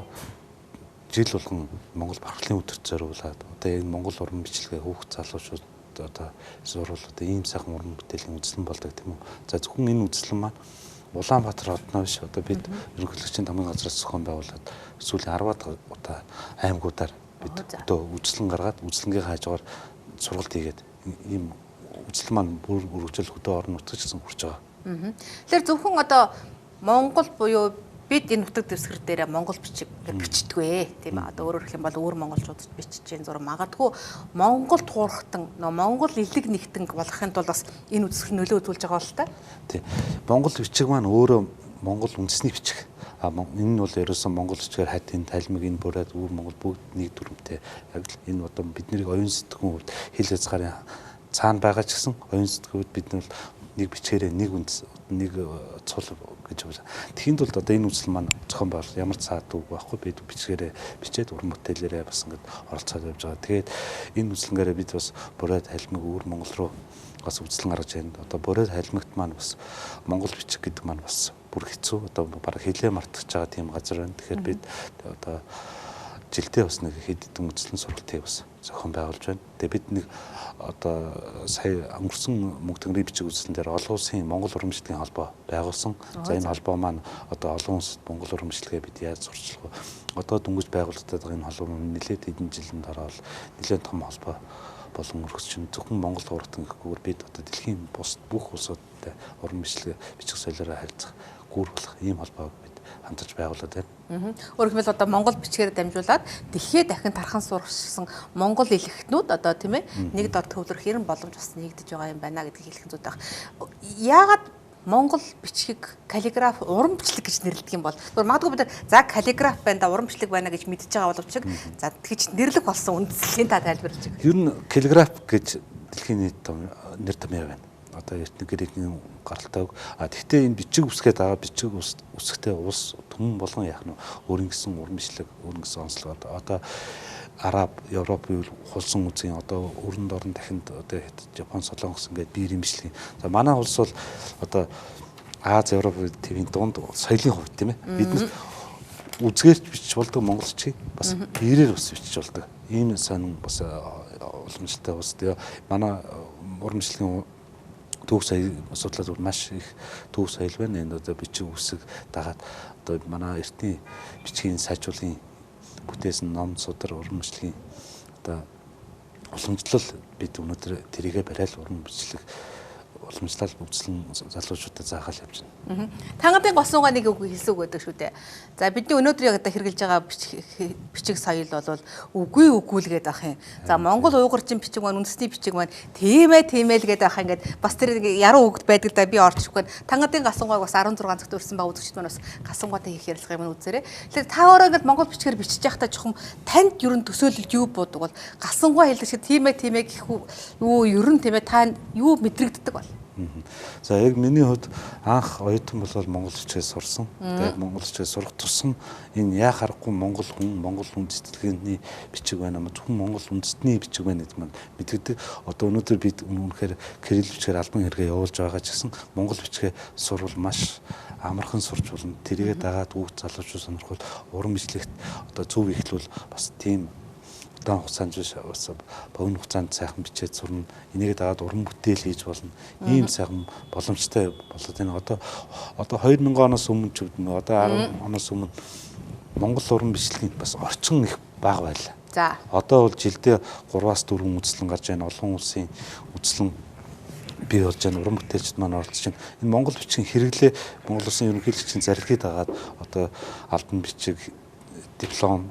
жил болгон Монгол бахархлын өдөрт зориулаад одоо энэ Монгол уран бичлэгээ хүүхд залуучууд одоо зурвал одоо ийм сайхан уран бүтээлийн үзэсгэлэн болдог тийм үү. За зөвхөн энэ үзэсгэлэн маань Улаанбаатар хотноо биш одоо бид ерөнхийлөгчийн тамгын газраас зохион байгуулад сүүлийн 10-аад удаа аймагуудаар бид одоо үзэсгэлэн гаргаад үзэсгэлэнгийн хажуугаар сургалт хийгээд ийм үзэсгэлэн маань бүр үргэлжлэл хөдөө орон нутгад гэсэн хүрч байгаа. Тэгэхээр зөвхөн одоо Монгол буюу бид энэ нутаг дэвсгэр дээр монгол бичиг бичдэгвэ тийм ээ. Одоо өөрөөр хэлэх юм бол өөр монголчууд бичиж гэн зур магадгүй монгол туурхтан монгол элэг нэгтэн болохын тулд бас энэ үзэсгэлэн нөлөө үзүүлж байгаа бол та. Тийм. Монгол бичиг маань өөрөө монгол үндэсний бичиг. Энэ нь бол ерөөсөн монгол бичгээр хатин талмиг энэ бүрээд өвөр монгол бүгд нэг дүрмтэй. Яг л энэ одоо бидний оюун сэтгүүн хувьд хэл хязгаарын цаана байгаа ч гэсэн оюун сэтгүүд бид нар нэг бичгээрээ нэг үндэс нэг цул гэж байна. Тэхийн тулд одоо энэ үзэл маань зохион байгуулалт ямар цаадаг байхгүй бид бичгээрээ бичээд уран бүтээлээрээ бас ингээд оролцоод явж байгаа. Тэгээд энэ үзлэнгээрээ бид бас бүрээд халимаг өвөр монгол руу бас үзлэн гаргаж байна. Одоо бүрээд халимагт маань бас монгол бичиг гэдэг маань бас бүр хэцүү. Одоо бараг хэлээ мартаж байгаа тийм газар байна. Тэгэхээр бид одоо жилдээ бас нэг хэд хэдэн үзлэн сургалтыг бас зохион байгуулж байна. Тэгээ бид нэг одоо сая өнгөрсөн мөнгө төгрөгийн бичиг үзлэн дээр олон улсын монгол урамшлагын холбоо байгуулсан. За энэ холбоо маань одоо олон улсад монгол урамшлагыг бид яаж сурчлах вэ? Одоо дөнгөж байгуулагдаад байгаа энэ холбоо нэлээд хэдэн жилийн дараа бол нэлээд том холбоо болон өргөсчин зөвхөн Монгол урагтан гэхгүйгээр бид одоо дэлхийн бус бүх улсуудтай уран бичлэг бичих соёлоороо харьцах гүүрүүлэх ийм холбоог бид хамтарч байгуулад байна. Өөрөөр хэлбэл одоо Монгол бичгээр дамжуулаад дэлхийд дахин тархан сурсан монгол элэгтнүүд одоо тийм ээ нэг дор төвлөрөх ерэн боломж бас нэгдэж байгаа юм байна гэдгийг хэлэх зүйтэй байна. Яагаад монгол бичгийг каллиграф уран бичлэг гэж нэрлэдэг юм бол магадгүй бид за каллиграф байна да уран бичлэг байна гэж мэдж байгаа боловч за тэгж нэрлэх болсон үндслийн та тайлбарлаж байгаа. Ер нь каллиграф гэж дэлхийн нийт нэр томьёо байна. Одоо эртний грекийн гаралтай. Тэгвэл энэ бичиг үсгээд байгаа бичиг үсгтэй улс түмэн болгон яах нь өөрийн гэсэн уран бичлэг өөрийн гэсэн онцлог одоо Араб, Европ хулсан үзгийн одоо өрөнд орон дахинд одоо Япон, Солонгос ингээд биерийн бичлэг. За манай улс бол одоо Аз, Европ твийн дунд соёлын хувьд тийм ээ. Бид нар үзгээрч бичиж болдог монголчийг бас биерээр бас бичиж болдог. Ийм сонин бас уламжлалтай бас тэгээ манай уран бичлэгийн төв соёл судлаад маш их төв соёл байна. Энэ одоо бичиг үсэг дагаад одоо манай эртний бичгийн сайжруулалтын бүтээсэн ном судар уран бичлэгийн одоо уламжлал бид өнөөдөр тэрийгэ барайл уран бичлэг уламжлал үзлэн залуучуудад заахал явж байна. Тангадын госууга нэг үг хэлсэн үг гэдэг шүү дээ. За бидний өнөөдөр яг одоо хэрэгжилж байгаа бичиг соёл бол үгүй үгүүлгээд ах юм. За Монгол уйгурчин бичиг маань үндэсний бичиг маань тийм ээ л гэдэг ах ингээд бас тэр яруу үгд байдаг да би орчихгүй. Тангадын гасуугааг бас 16 цагт өрсөн ба үзэгчд маань бас гасуугаатай хийх ярилцлага юм үзээрэй. Тэгэхээр та өөрөө ингээд монгол бичгээр бичиж байхдаа жоохон танд ер нь төсөөлөл юу буудаг бол гасуугаа хэлдэг шиг тийм ээ гэх юу ер нь тийм ээ та юу мэдрэгддэг бол. За яг миний хувьд анх оюутан болол монгол бичгээ сурсан. Тэгээд монгол бичгээ сурах тусам энэ яа харахгүй монгол хүн сэтгэлгээний бичиг байна ama зөвхөн монгол үндэстний бичиг байна гэдэг маань мэддэг. Одоо өнөөдөр бид үнэхээр кирилл бичгээр албан хэрэгээ явуулж байгаа ч гэсэн монгол бичгээ сурвал маш амархан сурч болно. Тэрийгээ дагаад үг залуучууд сонирхол уран бичлэгт одоо зөв ихлүүл бас тийм удаан хугацаанд бас богино хугацаанд сайхан бичээд сурна. Энийг дагаад уран бүтээл хийж болно. Ийм сайхан боломжтой болоод байна. Одоо 2000 оноос өмнө ч үгүй одоо 10 оноос өмнө монгол уран бичлэгийн бас орчин их бага байлаа. За. Одоо бол жилдээ 3-4 үзлэн гарч байна. Олон улсын үзлэн бий болж байна. Уран бүтээлчд маань оролцож байна. Энэ монгол бичгийн хэрэглээ Монгол Улсын ерөнхийлөгчийн зарилгыг дагаад одоо албан бичиг диплом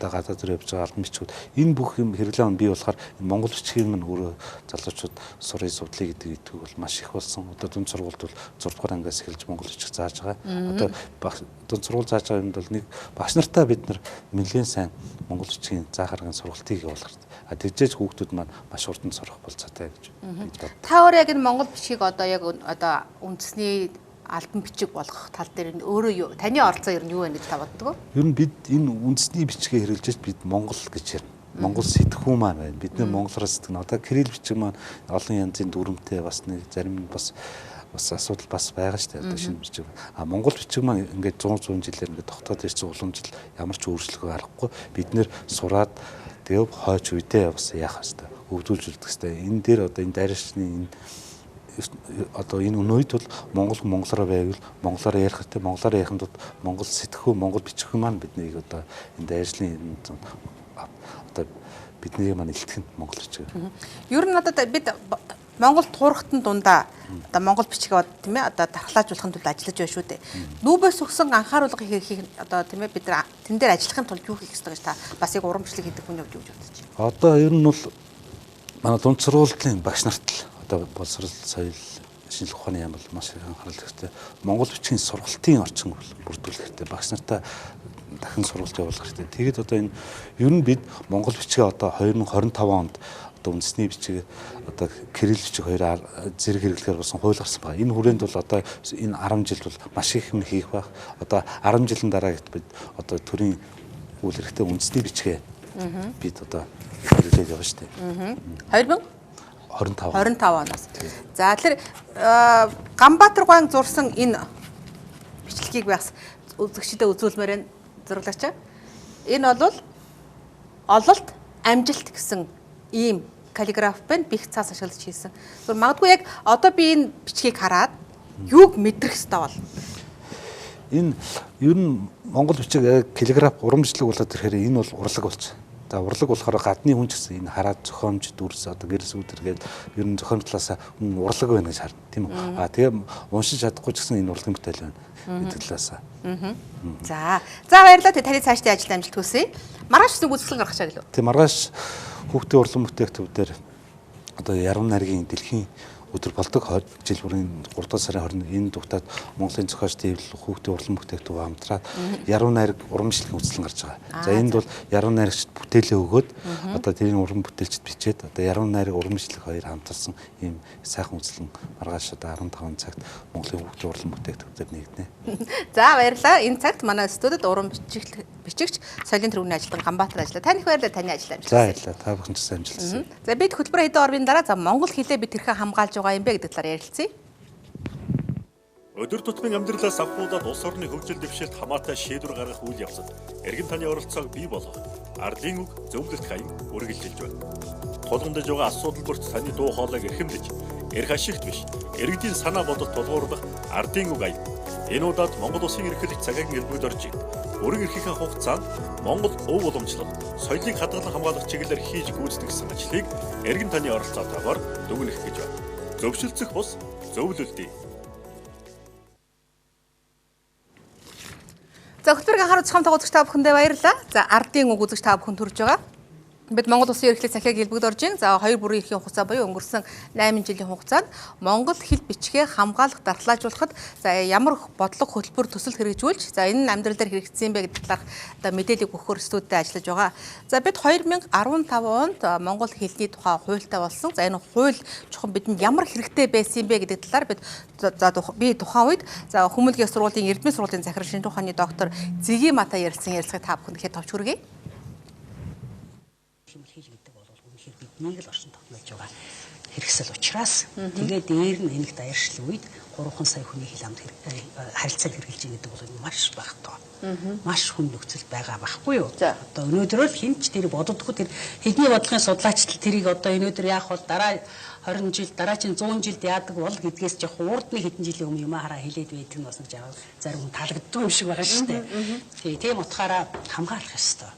гадаад руу явж байгаа албан бичгүүд энэ бүх юм хэрэглээ бий болохоор монгол бичгийн маань өөрөө залуучууд сурын судлыг гэдэг бол маш их болсон. Одоо дунд сургуульд бол 6 дугаар ангиас эхэлж монгол бичиг зааж байгаа. Одоо дунд сургууль зааж байгаа юмд бол нэг багш нартаа бид нар нэлээд сайн монгол бичгийн заах аргын сургалтыг явуулах. Тэгжээж хүүхдүүд маань маш хурдан сурах болцоотой гэж бод. Та өөрөө яг энэ монгол бичгийг одоо яг одоо үндэсний албан бичиг болгох тал дээр өөрөө таны оролцоо ер нь юу вэ гэж та боддог вэ? Ер нь бид энэ үндэсний бичгээ хэрэглэж бид монгол гэж ярина. Монгол сэтгхүүн маань байна. Бид нэр монголоор сэтгэнэ. Одоо кирилл бичиг маань олон янзын дүрмтэй бас нэг зарим нь бас асуудал бас байгаа шүү дээ. Одоо шинэ бичиг. Монгол бичиг маань ингээд 100 жилээр ингээд тогтоод ирсэн уламжлал ямар ч өөрчлөлт гарахгүй. Бид нэр сураад тэгээ хойч үедээ бас яах хэвээр өвдүүлж үлдэх хэвээр. Энэ дээр одоо энэ дайрчны энэ одоо энэ өнөөд бол монголоор байвал монголоор ярих хэрэгтэй. Монголоор ярихын тулд монгол сэтгхүү, монгол бичгхэн маань биднийг одоо энэ дайрчлын одоо бидний маань илтгэн монгол бичиг. Ер нь одоо бид монгол туурхтан дундаа одоо монгол бичгээ тийм ээ одоо дархлаажуулахын тулд ажиллаж байна шүү дээ. Нүүбээс өгсөн анхааруулгын хэрхийг одоо тийм ээ бид нар тэн дээр ажиллахын тулд юу хийх ёстой гэж та бас яг уран бичлэг хийдэг хүний хувьд юу гэж бодож байна? Одоо ер нь бол манай дунд сургуулийн багш нарт л одоо боловсрол соёл шинжлэх ухааны яам бол маш их анхаарал хэрэгтэй. Монгол бичгийн сургалтын орчин бүрдүүлэх хэрэгтэй. Багш нартай дахин сургалт явуулах хэрэгтэй. Тэгээд одоо энэ ер нь бид монгол бичгээ одоо 2025 онд одоо үндэсний бичиг одоо кирилл бичиг хоёроор зэрэг хэрэглэхээр болсон хууль гарсан байна. Энэ хүрээнд бол одоо энэ 10 жил бол маш их юм хийх байх. Одоо 10 жилийн дараа гэхэд бид одоо төрийн үйл хэрэгтэй үндэсний бичгээ бид одоо хэрэглээд явна шүү дээ. 25 оноос. За тэгэхээр Ганбаатар гоон зурсан энэ бичлэгийг бас үзэгчдэд үзүүлмээр зурлаач. Энэ бол ололт амжилт гэсэн ийм каллиграф байна. Бих цаас ашиглаж хийсэн. Зүгээр магадгүй яг одоо би энэ бичгийг хараад юуг мэдрэх ёстой бол энэ ер нь монгол бичиг каллиграф урамжлаг болоод ирэхээр энэ бол урлаг болчих. За урлаг болохоор гадны хүн ч гэсэн энэ хараад зохиомж дүрс одоо гэрс үүдэргээд ер нь зохиомж талаасаа урлаг байна гэж харна тийм үү. Тэгээ уншиж чадахгүй ч гэсэн энэ урлагийн бүтээл байна гэдэг талаасаа. За баярлалаа. Таны цаашдын ажилд амжилт хүсье. Маргааш нэг үзэсгэлэн гаргачаа гэлөө. Тийм маргааш хүүхдийн урлан бүтээгдэхүүнээр одоо яруу найргийн дэлхийн өдөр болдог жил бүрийн 3 дугаар сарын 20-нд энэ дугтаад Монголын зохиолч дэвлэл хүүхдийн урлан бүтээгдэхүүн хамтраад яруу найраг урамжлалын үзэсгэлэн гарч байгаа. За энд бол яруу найрагчд бүтээлээ өгөөд одоо тэрийн уран бүтээлчд бичээд одоо яруу найраг урамжлал хоёр хамтарсан ийм сайхан үзэсгэлэн маргааш одоо 15 цагт Монголын хүүхдийн урлан бүтээгдэхүүнээр нэгдэнэ. За баярлалаа. Энэ цагт манай студид уран бичигч соёлын тэргүүний ажилтан Ганбаатар ажиллаа. Таны их баярлалаа. Таны ажил амжилт. За баярлалаа. Та бүхэн ч амжилт хүсье. За бид хөтөлбөр хэдэн орны дараа за монгол хэлээ бид хэрхэн хамгаалж байгаа юм бэ гэдэг талаар ярилцъя. Өдөр тутмын амьдралаас авахудад улс орны хөгжил дэвшилт хамаатай шийдвэр гаргах үйл явцад эргэн таны оролцоог бий болгох ардын үг зөвлөлт хаяг үргэлжилж байна. Тулгамдж байгаа асуудал бүрт таны дуу хоолойг эрхэмлэж, эрх ашигт биш, иргэдийн санаа бодолд тулгуурлах ардын үг аян. Энэ удаад Монгол Улсын эрхлэгч цагаагийн элбэгд орж өргөн эрхийнхээ хугацаанд Монгол өв уламжлал, соёлыг хадгалан хамгаалах чиглэлээр хийж гүйцэтгэх гэсэн ажлыг эргэн таны оролцоотойгоор дүгнэх гэж байна. Зөвшөлдсөх бус зөвлөлтий. За хөтөлбөрийн анхаарал цахам тоглогч та бүхэндээ баярлалаа. За ардын үг үзэж та бүхэн төрж байгаа. Бид Монгол Улсын эрхлэгч захиаг элбэгд орж ин. За 2 бүрийн эрхийн хугацаа буюу өнгөрсөн 8 жилийн хугацаанд Монгол хэл бичгээ хамгаалах дархлаажуулахад за ямар бодлого хөтөлбөр төсөл хэрэгжүүлж за энэ амьдралаар хэрэгжсэн бэ гэдэг талаарх одоо мэдээлэл өгөхөөр студид ажиллаж байгаа. За бид 2015 онд Монгол хэлний тухай хуультай болсон. За энэ хууль чухам бидэнд ямар хэрэгтэй байсан бэ гэдэг талаар бид би тухайн үед за Хүмүүнлэгийн сургуулийн Эрдмийн сургуулийн захирал шинжлэх ухааны доктор Зэги Мата ярьсан ярилцлагыг та бүхэнд ихэд товч хүргэе. Хэл гэдэг бол үнэхээр биднийг л оршин тогтнож байгаа хэрэгсэл учраас тэгээд дээр нь энэт даяаршлын үед 3 сая хүний хэл амд харилцааг хэрэгжилж байгаа гэдэг бол маш багтаа. Маш хүн нөхцөл байгаа байхгүй юу? Одоо өнөөдөр л хинч тэр боддоггүй тэр хэдний бодлогын судлаач тэрийг одоо өнөөдөр яах бол дараа 20 жил дараагийн 100 жилд яадаг бол гэдгээс жоох урдны хэдэн жилийн өмнө юм хараа хэлээд байдаг нь бас нэг зарим хүн таалагддаг юм шиг байгаа шүү дээ. Тийм утгаараа хамгаалах ёстой.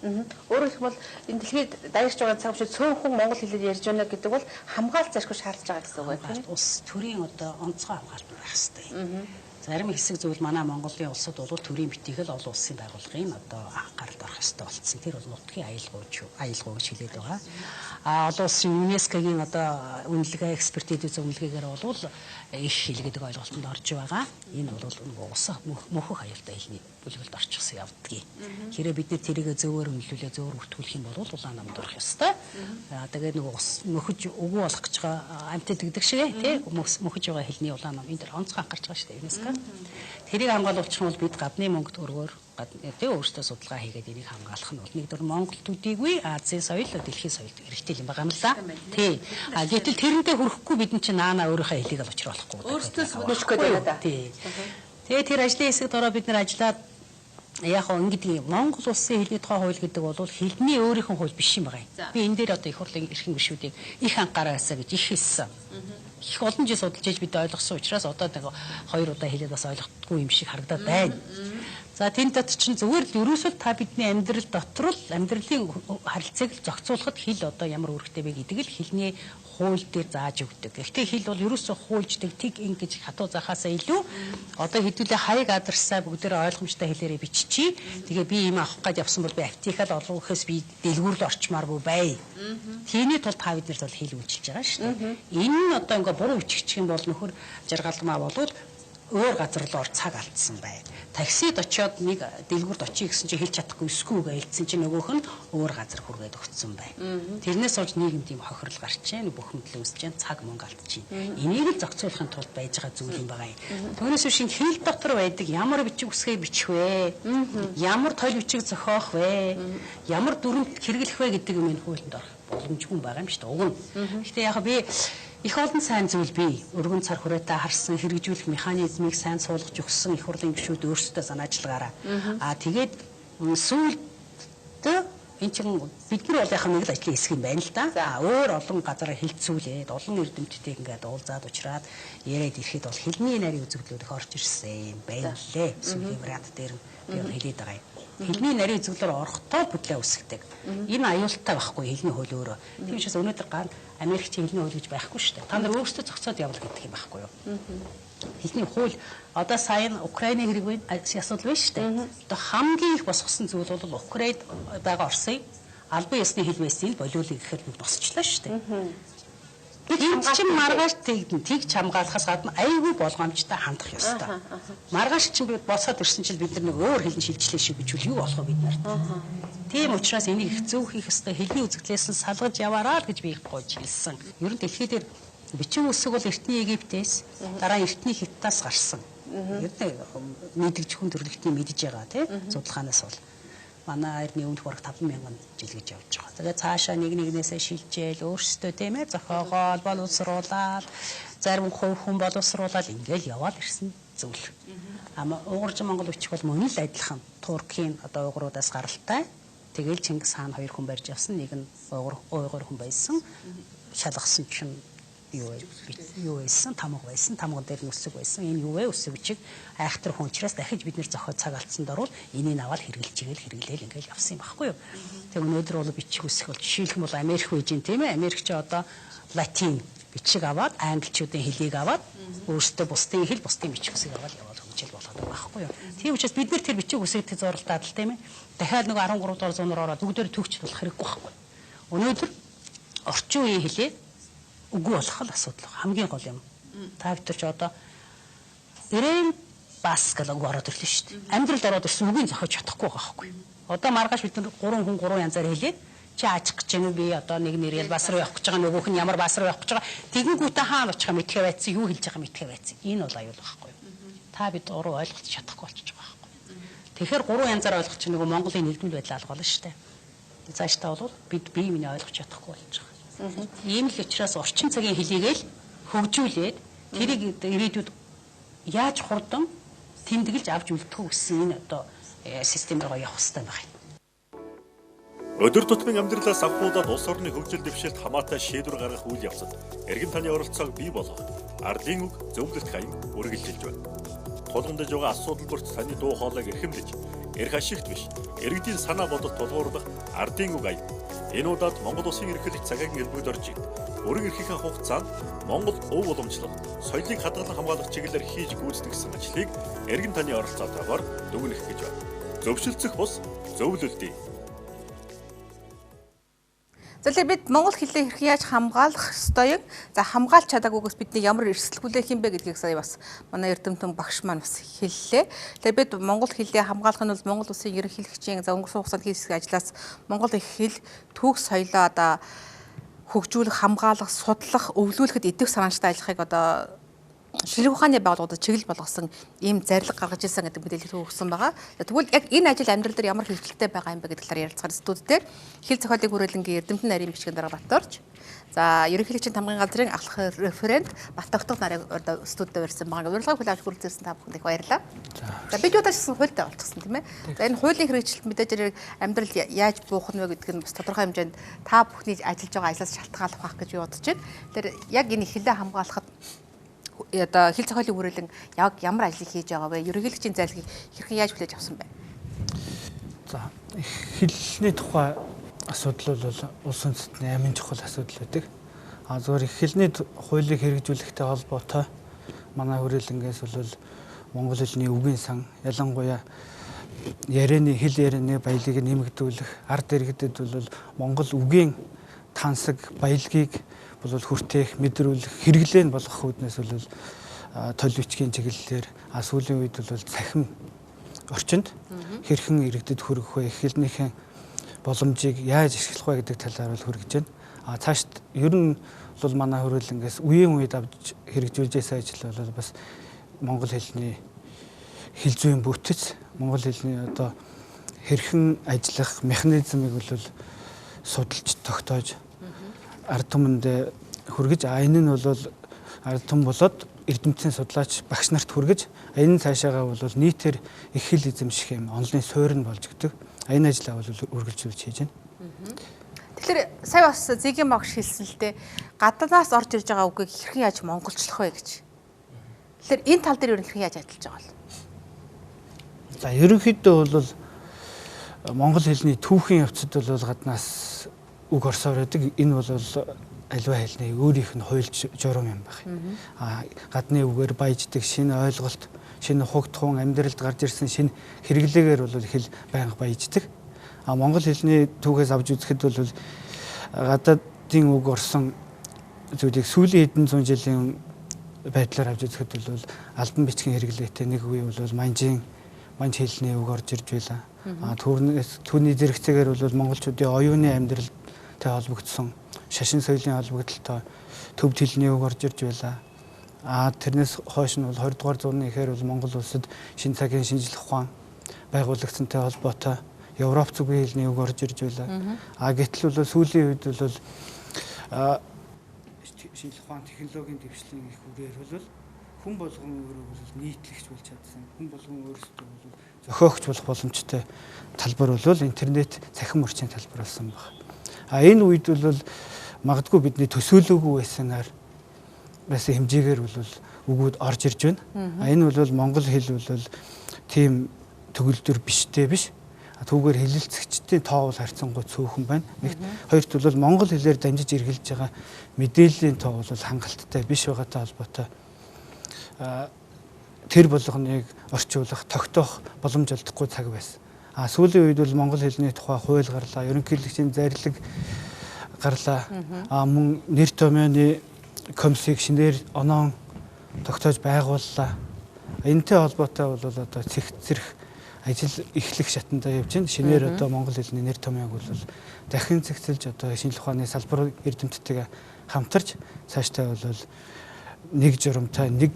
Өөрөөр хэлбэл энэ дэлхийд даяарч байгаа цаг үед цөөхөн монгол хэлээр ярьж байна гэдэг бол хамгаалж заршгүй шаардж байгаа гэсэн үг байна. Улс төрийн одоо онцгой хамгаалалт байх ёстой. Зарим хэсэг зүйл манай Монголын улсад бол төрийн битгийгэл олон улсын байгууллагын одоо анхааралд орох ёстой болсон. Тэр бол нутгийн аюулгүй гэж хэлээд байгаа. Олон улсын ЮНЕСКОгийн одоо үнэлгээ экспертийн зөвлөгөөгөр бол их хэл гэдэг ойлголтод орж байгаа. Энэ бол улс мөнхөх аюултай хэлний бүлгэлд орчихсон явдгийг. Хэрэг бид нэр тэрийг зөвөр үнэлүүлээ зөвөр өртгүүлэх юм бол улаан намд орох ёстой. Тэгээд нэг ус мөхөж өгөө болох гэж байгаа амьтад гэдэг шиг тий мөхөж байгаа хэлний улаан нам энэ дэр онцгой анхаарч байгаа шүү дээ ЮНЕСКО. Тэрийг хамгаалуулчих нь бол бид гадны мөнгөд өргөөр тий өөрсдөө судалгаа хийгээд энийг хамгаалах нь бол нэгдүгээр Монгол төдийгүй Азийн соёл дэлхийн соёлд эрхтэй юм байгаа юм л да. Тий. Гэтэл тэрнтэй хүрэхгүй бид чинь наана өөрийнхөө хэлийг л учруулахгүй. Өөрсдөө нөхөх гэдэг да. Тий. Тэгээ тэр ажлын хэсэгт ороо бид нэр ажиллаад яг гоо ингэдэг Монгол улсын хэлний тухай хууль гэдэг бол хэлний өөрийнх нь хууль биш юм байна. Би энэ дээр одоо их хурлын эрхэм гишүүдийг их анхаараасаа гэж их хэлсэн. Их олон жил судалж иж бид ойлгосон учраас одоо нэг 2 удаа хэлээд бас ойлгохгүй юм шиг харагдаад байна. За тэнд дотор чинь зүгээр л ерөөсөө та бидний амьдрал дотор л амьдралын харилцааг л зохицуулахад хэл одоо ямар үүрэгтэй вэ гэдэг л хэлний хууль дээр зааж өгдөг. Гэхдээ хэл бол ерөөсөө хуульчдаг тэг ингэж хатуу захаасаа илүү одоо хэдүүлээ хаяг адарсаа бүгдээрээ ойлгомжтой хэлээрээ биччихье. Тэгээ би ийм авах гэж явсан бол би автихад олон гэхээс би дэлгүүр л орчмааргүй бай. Тийний тулд та бид нарт бол хэл үйлчилж байгаа шүү дээ. Энэ нь одоо ингээ буруу үчигчих юм бол нөхөр жаргалмаа болвол өөр газар руу ор цаг алдсан бай. Таксид очиод нэг дэлгүүрт очие гэсэн чинь хэлж чадахгүй эсгүй гэлцсэн чинь нөгөөх нь өөр газар хүргээд өгцсөн бай. Тэрнээс болж нийгэмд ийм хохирол гарч чинь бүх хөдөл үүсэж чинь цаг мөнгө алдчихин. Энийг л зохицуулахын тулд байж байгаа зүйл юм байгаа юм. Түүнээс биш хэл дотор байдаг ямар бичиг үсгээ бичих вэ? Ямар тойл бичиг зохиох вэ? Ямар дүрмт хэрэглэх вэ гэдэг юм энэ хуулинд орох боломжгүй байгаа юм шүү дээ. Уг нь. Гэхдээ яг би их олон сайн зүйл бий. Өргөн цар хүрээтэй харсан хэрэгжүүлэх механизмыг сайн суулгаж өгсөн их хурлын гишүүд өөрсдөө санаачлагаараа. Тэгээд сүүлд энэ чинь бид нар бол яхаа нэг л ажлын хэсэг юм байна л да. Өөр олон газараа хилцүүлээд олон эрдэмтдийг ингээд уулзаад уучраад яриад ирэхэд бол хэлний нарийн үзэгдлүүд их орж ирсэн юм байна лээ. Сүүлийн вариант дээр би хэлээд байгаа юм. Хэлний нарийн үзэгдлээр орохдоо бүдлээ үсгдэг. Энэ аюултай байхгүй хэлний хууль өөрөө. Тийм учраас өнөөдөр гал Америкчийн хэлний хууль гэж байхгүй шүү дээ. Та нар өөрсдөө зохицоод явал гэдэг юм байхгүй юу? Хэлний хууль одоо сайн Украины хэрэг асуудал байна шүү дээ. Одоо хамгийн их босгосон зүйл бол Украинд байгаа Оросын албан ёсны хэл байсан болиулыг гэхэд босчлаа шүү дээ. Энд чинь маргааш тэгж хамгаалахаас гадна айгүй болгоомжтой хандах ёстой. Маргааш чинь бид босоод ирсэн чинь бид нар нэг өөр хэлний шилжлээ шиг бичвэл юу болох вэ бид нарт? Тийм учраас энийг их зөв хийх ёстой. Хэлний үзэгдлээс нь салгаж яваараа л гэж би их гойж хэлсэн. Ер нь дэлхий дээр бичиг үсэг бол эртний Египтээс дараа эртний Хятадаас гарсан. Ер нь мэдгэж хүн төрөлхтний мэдж байгаа тийм судалгаанаас бол манай эртний өмнөх бараг 50000 жил гэж явж байгаа. Тэгээд цаашаа нэгнээсээ шилжээл өөрсдөө тийм ээ зохиогоол боловсруулаад зарим хувь хүн боловсруулаад ингээл яваад ирсэн зүйл. Ама уурж Монгол үчих бол мөн л адилхан Туркийн одоо уйгуруудаас гаралтай. Тэгэл Чингис хаан 2 хүн барьж явсан, нэг нь уйгур хүн байсан. Шалгасан чинь юу байсан, тамга байсан, тамган дээр нь үсэг байсан. Энэ юу вэ? Үсэг бичиг айхтар хүн учраас дахиж бид нэр зохиод цаг алдсанд орвол энийг аваад хэрэглээл ингээл явсан юм баггүй юу? Тэг өнөөдөр бол бичиг үсэг бол жишээлх юм бол Америк үеж юм тийм ээ. Америкч одоо латин бичиг аваад англичуудын хэлийг аваад өөрсдөө бусдын хэл, бусдын бичиг үсэг аваад яваад хөгжил болгоод байгаа баггүй юу? Тийм учраас бид нэр тэр бичиг үсэгтэй зуралтаад л тийм ээ. Дахиад нэг 13 дугаар зуунаар ороод бүгдээр төгч болох хэрэггүй байхгүй. Өнөөдөр орчин үеийн хэлээ үгүй болох л асуудал хамгийн гол юм. Та бүхэн ч одоо эрээн бас гэдэг үг ороод ирлээ шүү дээ. Амьдралд ороод ирсэн үгийг зохиож чадахгүй байгаа байхгүй. Одоо маргааш бид нар 3 хүн 3 янзаар хэлээд чи аачих гэж юм би одоо нэг нэрэл бас руу явах гэж байгаа нөгөөх нь ямар бас руу явах гэж байгаа. Тэгэнгүүтээ хаана очих юм мэдхээ байцсан юу хэлж байгаа мэдхээ байцсан. Энэ бол аюул байхгүй. Та бид уруу ойлгож чадахгүй болчих байгаа байхгүй. Тэгэхээр 3 янзаар ойлгох чинь нөгөө Монголын нийгмийн байдал алга болно шүү дээ. Цааш та бол бид бие минь ойлгож чадахгүй болж байгаа. Ийм л учраас орчин цагийн хэлийгээл хөгжүүлээд тэрийг ирээдүйд яаж хурдан тэмдэглэж авч үлдэх үү гэсэн энэ одоо системээр явах хэрэгтэй байна. Өдөр тутмын амьдралаас авахудад улс орны хөгжил дэвшилт хамаатай шийдвэр гаргах үйл явцад эргэн таны оролцоог бий болгох ардын үг зөвлөлт хаян үргэлжилж байна. Тулгамдж байгаа асуудал бүрт таны дуу хоолойг эрхэмлэж, эрх ашигт биш, иргэдийн санаа бодолд тулгуурлах ардын үг аян. Энэ удаад Монгол Улсын эрхлэгч цагаагийн элбэгд орж өргөн эрхийнхээ хугацаанд Монгол өв уламжлал, соёлыг хадгалан хамгаалах чиглэлээр хийж гүйцэтгэсэн ажлыг эргэн таны оролцоотойгоор дүгнэх гэж байна. Зөвшөлдсөх бус зөвлөлтий. Тэгэхээр бид монгол хэлээ хэрхэн яаж хамгаалах ёстой юм? За хамгаалж чадаагүйгээс бидний ямар эрсдэлгүүлэх юм бэ гэдгийг сая бас манай эрдэмтэн багш маань бас хэллээ. Тэгэхээр бид монгол хэлээ хамгаалах нь бол Монгол Улсын ерөнхийлөгчийн за өнгөрсөн хугацаанд хийсэн ажлаас монгол хэл түүх соёлоо одоо хөгжүүлэх, хамгаалах, судлах, өвлүүлэхэд идэвх санаачтай ажиллахыг одоо ширхэг ухааны байгууллагуудад чиглэл болгосон ийм зарлиг гаргаж ирсэн гэдэг мэдээлэл өгсөн байгаа. Тэгвэл яг энэ ажил амьдрал дээр ямар хэрэгжилтэй байгаа юм бэ гэдэг талаар ярилцахаар студид дээр хэл зохиолын хүрээлэнгийн эрдэмтэн нарийн бичгийн дарга Баторж, за ерөнхийлөгчийн тамгын газрын ахлах референт Баттогтог нарыг студид дээр ирсэн байгаа. Урилгыг хүлээж авч хүрэлцсэн та бүхэнд их баярлалаа. За бид удаачихсан хуультай болчихсон тийм ээ. За энэ хуулийн хэрэгжилт мэдээж амьдрал яаж буух нь вэ гэдэг нь бас тодорхой хэмжээнд та бүхний ажиллаж байгаа ажлаас шалтгаалах байх гэж би бодож байна. Тэгэхээр яг энэ хэлээ хамгаалахад одоо хэл зохиолын хүрээлэн яг ямар ажил хийж байгаа вэ? Ерөнхийлөгчийн зайлшгийг хэрхэн яаж хүлээж авсан бэ? За хэлний тухай асуудал бол улс үндэстний амин чухал асуудал байдаг. Зүгээр их хэлний хуулийг хэрэгжүүлэхтэй холбоотой манай хүрээлэнгээс бол монгол хэлний үгийн сан ялангуяа хэл ярианы баялгийг нэмэгдүүлэх, ард иргэдэд бол монгол үгийн тансаг баялгийг бол хүртээх, мэдрүүлэх, хэрэглээн болгох үүднээс бол тол бичгийн чиглэлээр сүүлийн үед бол цахим орчинд хэрхэн иргэдэд хүргэх вэ, хэлнийхэн боломжийг яаж ашиглах вэ гэдэг талаар бол хүргэж байна. Цаашд ер нь бол манай хүрээлэнгээс үеийн үед авч хэрэгжүүлж байсан ажил бол бас монгол хэлний хэл зүйн бүтэц, монгол хэлний одоо хэрхэн ажиллах механизмыг бол судалж тогтоож ард түмэнд хүргэж энэ нь бол ард түмэн болоод эрдэмтдийн судлаач багш нарт хүргэж энэ цаашаагаа бол нийтээр их хэл эзэмших юм онлын суурь нь болж өгдөг. Энэ ажлаа бол үргэлжлүүлж хийж байна. Тэгэхээр сая бас Зигийн багш хэлсэн л дээ гадаадаас орж ирж байгаа үгийг хэрхэн яаж монголчлох вэ гэж. Тэгэхээр энэ тал дээр юу хэрхэн яаж ажиллаж байгаа вэ? За ерөнхийдөө бол монгол хэлний түүхийн явцад бол гаднаас үг орсоор байдаг. Энэ бол аливаа хэлний өөрийнх нь хуульч журам юм байна. Гадны үгээр баяждаг шинэ ойлголт, шинэ хугтхуун амьдралд гарч ирсэн шинэ хэрэглээгээр бол хэл байнга баяждаг. Монгол хэлний түүхээс авч үзэхэд бол гадаадын үг орсон зүйлийг сүүлийн хэдэн зуун жилийн байдлаар авч үзэхэд бол албан бичгийн хэрэглээтэй нэг үе бол манж хэлний үг орж ирж байлаа. Түүний зэрэгцээгээр бол монголчуудын оюуны амьдралтай холбогдсон шашин соёлын холбогдлолтой төвд хэлний үг орж ирж байлаа. Тэрнээс хойш нь бол 20 дугаар зууны ихээр бол Монгол улсад шинэ цагийн шинжлэх ухаан байгуулагдсантай холбоотой Европ зүгийн хэлний үг орж ирж байлаа. Гэтэл бол сүүлийн үед бол шинжлэх ухаан технологийн дэвшлийн их үгээр бол хүн болгон өөрөө бол нийтлэгч болж чадсан. Хүн болгон өөрсдөө бол зохиогч болох боломжтой талбар бол интернет цахим орчны талбар болсон байна. Энэ үед бол магадгүй бидний төсөөлөөгүй байсанаар бас хэмжээгээр бол үгүүд орж ирж байна. Энэ бол монгол хэл бол тийм төгөлдөр биштэй биш. Түүгээр хэлэлцэгчдийн тоо бол харьцангуй цөөхөн байна. Нэгт хоёрт бол монгол хэлээр дамжиж эргэлж байгаа мэдээллийн тоо бол хангалттай биш байгаатай холбоотой тэр болгоныг орчуулах, тогтоох боломж олдохгүй цаг байсан. Сүүлийн үед бол монгол хэлний тухай хууль гарлаа, ерөнхийлөгчийн зарлиг гарлаа. Мөн нэр томьёоны комиссийг шинээр оноон тогтоож байгууллаа. Энэтэй холбоотой бол одоо цэгцэрх ажил эхлэх шатанда явж байна. Шинээр одоо монгол хэлний нэр томьёог бол дахин цэгцэлж одоо шинжлэх ухааны салбар эрдэмтдтэйгээ хамтарч цаашдаа бол нэг журамтай, нэг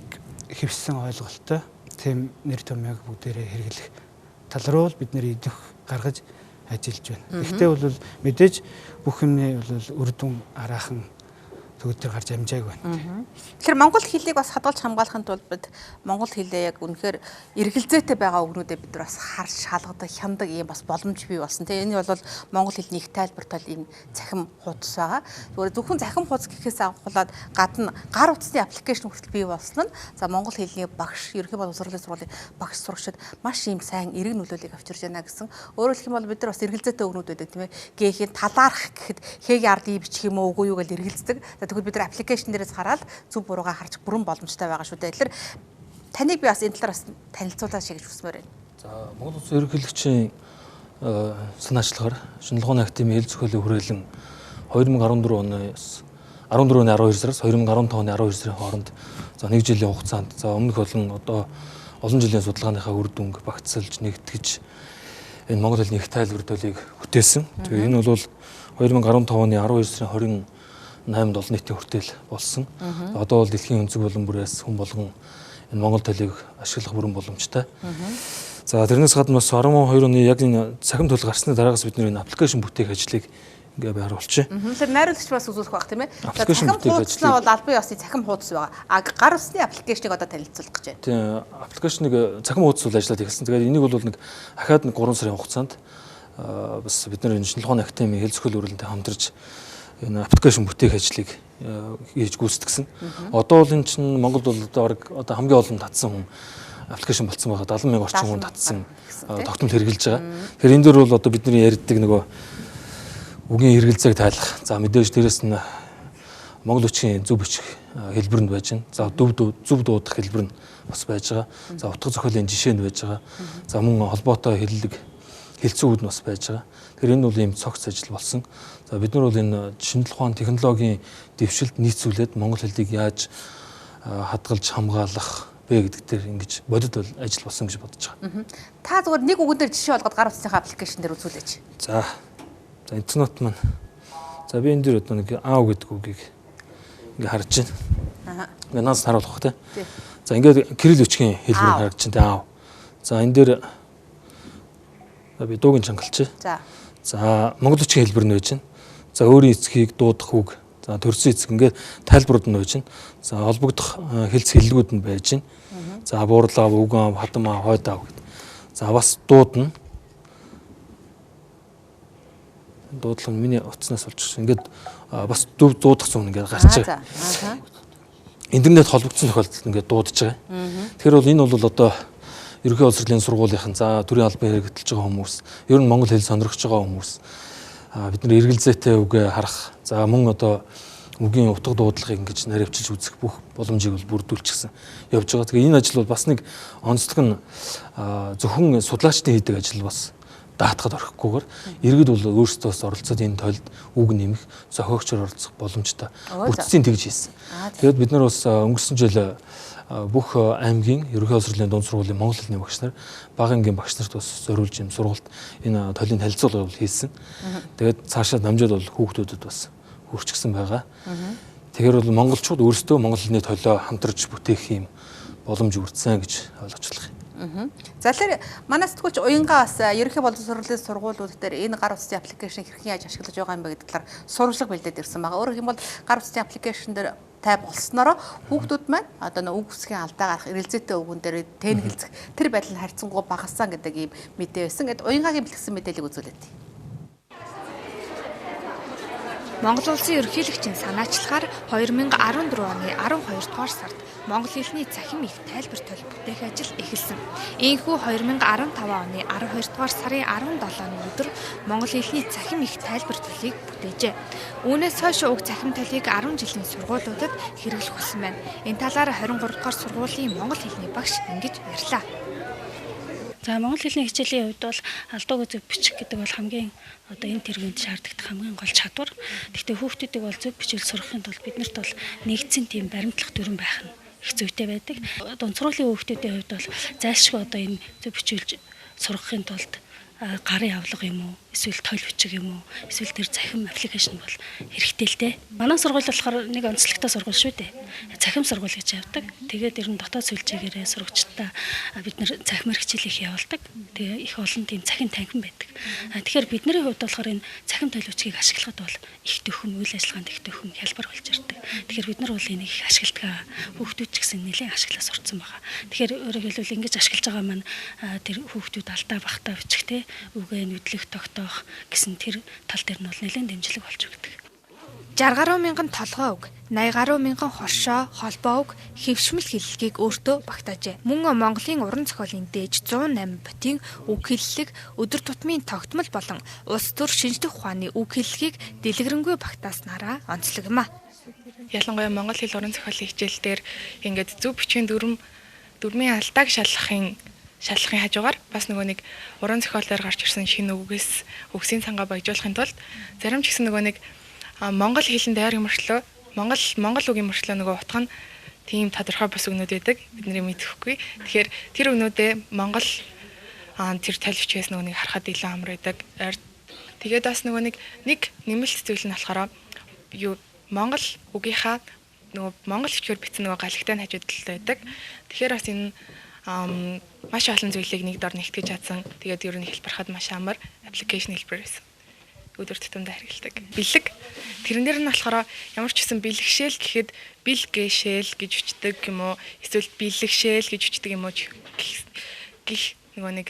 хэвсэн ойлголттой тийм нэр томьёог бүгдээрээ хэрэглэх тал руу бид нэр идэх гаргаж ажиллаж байна. Гэхдээ бол мэдээж бүх юмны бол үр дүн араахан төгөлдөр гарч амжааг байна. Тэгэхээр монгол хэлийг бас хадгалж хамгаалахын тулд бид монгол хэлээ яг үнэхээр эргэлзээтэй байгаа үгнүүдэд бид бас харж шалгадаг, хяндаг ийм бас боломж бий болсон. Тэгээ энэ бол монгол хэлний их тайлбартай ийм цахим хуудас байгаа. Зүгээр зөвхөн цахим хуудас гэхээс авахлаад гадна гар утасны аппликейшн хүртэл бий болсон нь за монгол хэлний багш, ерөнхий боловсролын сургуулийн багш сурагчид маш ийм сайн эрг нөлөөллийг авчирж байна гэсэн. Өөрөөр хэлэх юм бол бид нар бас эргэлзээтэй үгнүүд байдаг тийм ээ. Гээхийн талаарх гэхэд хэгийн ардыг бичих юм уу үгүй юу гэж эргэлздэг. Тэгвэл бид нар аппликейшн дээрээс хараад зөв буруугаа харж бүрэн боломжтой байгаа шүү дээ. Тэгэхээр таныг би бас энэ талаар бас танилцуулаад шигэж хүсмээр байна. За Монгол Улсын ерөнхийлөгчийн санаачлагаар шинжлэх ухааны академийн хэл зохиолын хүрээлэн 2014 оны 12 сараас 2015 оны 12 сарын хооронд за 1 жилийн хугацаанд за өмнөх олон жилийн судалгааныхаа үр дүнг багтсалж нэгтгэж энэ монгол хэлний их тайлбарлалыг бүтээсэн. Тэгээ энэ бол 2015 оны 12 сарын 28-нд олон нийтийн хүртэл болсон. Одоо бол дэлхийн өнцөг болон бүрээс хүн болгон энэ монгол хэлийг ашиглах бүрэн боломжтой. За тэрнээс гадна бас 12 оны яг энэ цахим төлөв гарсны дараагаас бид энэ аппликейшн бүтээх ажлыг ингээ байруулчих. Тэгэхээр найруулагч бас үзүүлэх байх тийм ээ. Цахим хуудаснаа бол албан ёсны цахим хуудас байгаа. Гар усны аппликейшнийг одоо танилцуулах гэж байна. Тийм аппликейшнийг цахим хуудас бол ажиллаад эхэлсэн. Тэгээд энийг бол нэг ахаад 3 сарын хугацаанд бас бид нар энэ шинжлэх ухааны академийн хэл зохиол хүрээлэнтэй хамтарч энэ аппликейшн бүтээх ажлыг хийж гүйцэтгсэн. Одоо бол энэ чинь Монголд бол одоо хамгийн олон татсан хүн аппликейшн болцсон байгаа 70,000 орчим хүн татсан тогтмол хэрэгжилж байгаа. Тэгэхээр энэ дөр бол одоо бидний ярьдаг нөгөө үгийн хэрэгэлцээг тайлах. За мэдээж дээрэс нь монгол үгчийн зөв бичих хэлбэр нь байж байна. За зөв дуудах хэлбэр нь бас байж байгаа. За утга зохиолын жишээ нь байж байгаа. За мөн холбоотой хэлцүүд нь бас байж байгаа. Тэгэхээр энэ бол ийм цогц ажил болсон. За бид нар бол энэ шинжлэх ухааны технологийн дэвшилд нийцүүлээд монгол хэлийг яаж хадгалж хамгаалах бэ гэдэг дээр ингэж бодит бол ажил болсон гэж бодож байгаа. Та зүгээр нэг үгэн дээр жишээ олгоод гар утасныхаа аппликейшн дээр үзүүлээч. За интернет маань. За би энэ дээр одоо нэг аав гэдэг үгийг ингээ харж байна. Ингээ наас харуулах бах тий. За ингээд кирилл үчгийн хэлбэр харагдаж байна тий аав. За энэ дээр би дуугийн чангалч. За монгол үчгийн хэлбэр нь байж байна. За өөрийн эцгийг дуудах үг. За төрсөн эцэг ингээд тайлбарууд нь байж байна. За холбогдох хэлц хэллэгүүд нь байж байна. За буурлаа, үгэн, хатам, хойдаа гэдэг. За бас дуудна. Дуудлага нь миний утаснаас болж ингээд бас дуудах зүүн ингээд гарч байгаа. Интернет холбогдсон тохиолдолд ингээд дуудаж байгаа. Тэгэхээр бол энэ бол одоо ерөнхий улс төрийн сургуулийнхан за төрийн албан хэрэгжилж байгаа хүмүүс, ер нь монгол хэл сонирхож байгаа хүмүүс бид нар эргэлзээтэй үгээ харах. За мөн одоо үгийн утга дуудлагыг ингэж наривчилж үзэх бүх боломжийг бол бүрдүүлчихсэн явж байгаа. Тэгээ энэ ажил бол бас нэг онцлог нь зөвхөн судлаачдын хийдэг ажил бас даатахад орохгүйгээр иргэд бол өөрсдөөс оролцоод энэ тойлд үг нэмэх, зохиогчор оролцох боломжтой бүтцийн тэгж хийсэн. Тэгээд бид нар бас өнгөрсөн жил бүх аймгийн ерөнхий улс төрийн дунд сургуулийн монгол хэлний багш нар, бага ангийн багш нарт бас зориулж юм сургалт энэ тойлын танилцуулга хийсэн. Тэгээд цаашаа намжаад бол хүүхдүүдэд бас хүрчихсэн байгаа. Тэгэхээр бол монголчууд өөрсдөө монгол хэлний тойлоо хамтарч бүтээх юм боломж үрдсэн гэж ойлгож байна. За тэгэхээр манай сэтгүүлч уянгаа бас ерөнхий боловсролын сургуулиуд дээр энэ гар утасны аппликейшн хэрхэн яаж ашиглаж байгаа юм бэ гэдэг талаар сурвалжлага бэлдээд ирсэн байгаа. Өөрөөр хэлбэл гар утасны аппликейшн дээр тай болсноро хүүхдүүд маань одоо үг үсгийн алдаа гарах, эрэлзээтэй үгэн дээр тэнэгэлзэх тэр байдал нь харьцангуй багассан гэдэг ийм мэдээ байсан. Гэт уянгагийн бэлтгэсэн мэдээллийг үзүүлээд. Монгол улсын ерөнхийлөгчийн санаачлахаар 2014 оны 12 дугаар сард монгол хэлний цахим их тайлбар тойл бүтээх ажил эхэлсэн. Ийхүү 2015 оны 12 дугаар сарын 17-ны өдөр монгол хэлний цахим их тайлбар төлийг бүтээжээ. Үүнээс хойш уг цахим толийг 10 жилийн сургуулиудад хэрэглэх болсон байна. Энэ талаар 23 дугаар сургуулийн монгол хэлний багш ингэж ярьлаа. За монгол хэлний хичээлийн хувьд бол алдууг зөв бичих гэдэг бол хамгийн одоо энэ тэргуунд шаардлагатай хамгийн гол чадвар. Гэхдээ хүүхдүүдийг бол зөв бичвэл сурахын тулд биднэрт бол нэгдсэн тийм баримтлах дүрэн байх нь их зүйтэй байдаг. Дунд сургуулийн хүүхдүүдийн хувьд бол зайлшгүй одоо энэ зөв бичүүлж сурахын тулд гарын авлага юм уу, эсвэл тойл бичиг юм уу, эсвэл тэр захим аппликейшн бол хэрэгтэй л дээ. Манай сургууль болохоор нэг онцлогтой сургууль шүү дээ. Захим сургууль гэж явдаг. Тэгээд ер нь дотоод сүлжээгээрээ сурагчдаа бид нэр захимар хичээл их явуулдаг. Тэгээ их олон тийм цахим танхим байдаг. Тэгэхээр бидний хувьд болохоор энэ цахим тойл бичгийг ашиглахад бол их төхөм үйл ажиллагаанд их төхөм хялбар болж ирдэг. Тэгэхээр бид нар бол энийг их ашигладаг. Хүүхдүүд ч гэсэн нэлээд ашиглаа сурцсан байгаа. Тэгэхээр өөрөөр хэлбэл ингэж ашиглаж байгаа маань тэр хүүхдүүд алдаа бахтаа бичихтэй үгээ нүдлэх тогтоох гэсэн тэр тал дээр нь бол нэлээд дэмжлэг болж өгдөг. 60 гаруй мянган толгой үг, 80 гаруй мянган хоршоо, холбоо үг, хэвшмэл хэллэгийг өөртөө багтаажээ. Мөн Монголын уран зохиолын дээж 108 ботын үг хэллэг, өдөр тутмын тогтмол болон улс төр шинжлэх ухааны үг хэллэгийг дэлгэрэнгүй багтааснараа онцлог юм а. Ялангуяа монгол хэл уран зохиолын хичээл дээр ингээд зөв бичгийн дүрмийн алдааг шалгахын хажуугаар бас нөгөө нэг уран зохиолоор гарч ирсэн шинэ үгээс үгсийн цангаа баяжуулахын тулд зарим ч гэсэн нөгөө нэг монгол хэлэн даяар юмрчлөө монгол үгийн мөрчлөө нөгөө утга нь тийм тодорхой бас үгнүүд байдаг бидний мэдэхгүй. Тэгэхээр тэр үгнүүдээ монгол тэр тайлбарчээс нөгөө нэг харахад илүү амар байдаг. Тэгээд бас нөгөө нэг нэмэлт зүйл нь болохоор монгол үгийнхаа нөгөө монгол хичээр бичсэн нөгөө галагтай нь хажууд талд байдаг. Тэгэхээр бас энэ маш олон зүйлийг нэг дор нэгтгэж чадсан. Тэгээд ер нь хэлбэрхад маш амар аппликейшн хэлбэр байсан. Өдөр тутамдаа хэрэгэлдэг. Бэлэг тэрэн дээр нь болохоор ямар ч гэсэн бэлгшээл гэхэд бэлгэшээл гэж үчдэг юм уу? Эсвэл бэлгшээл гэж үчдэг юм уу? Гэх нөгөө нэг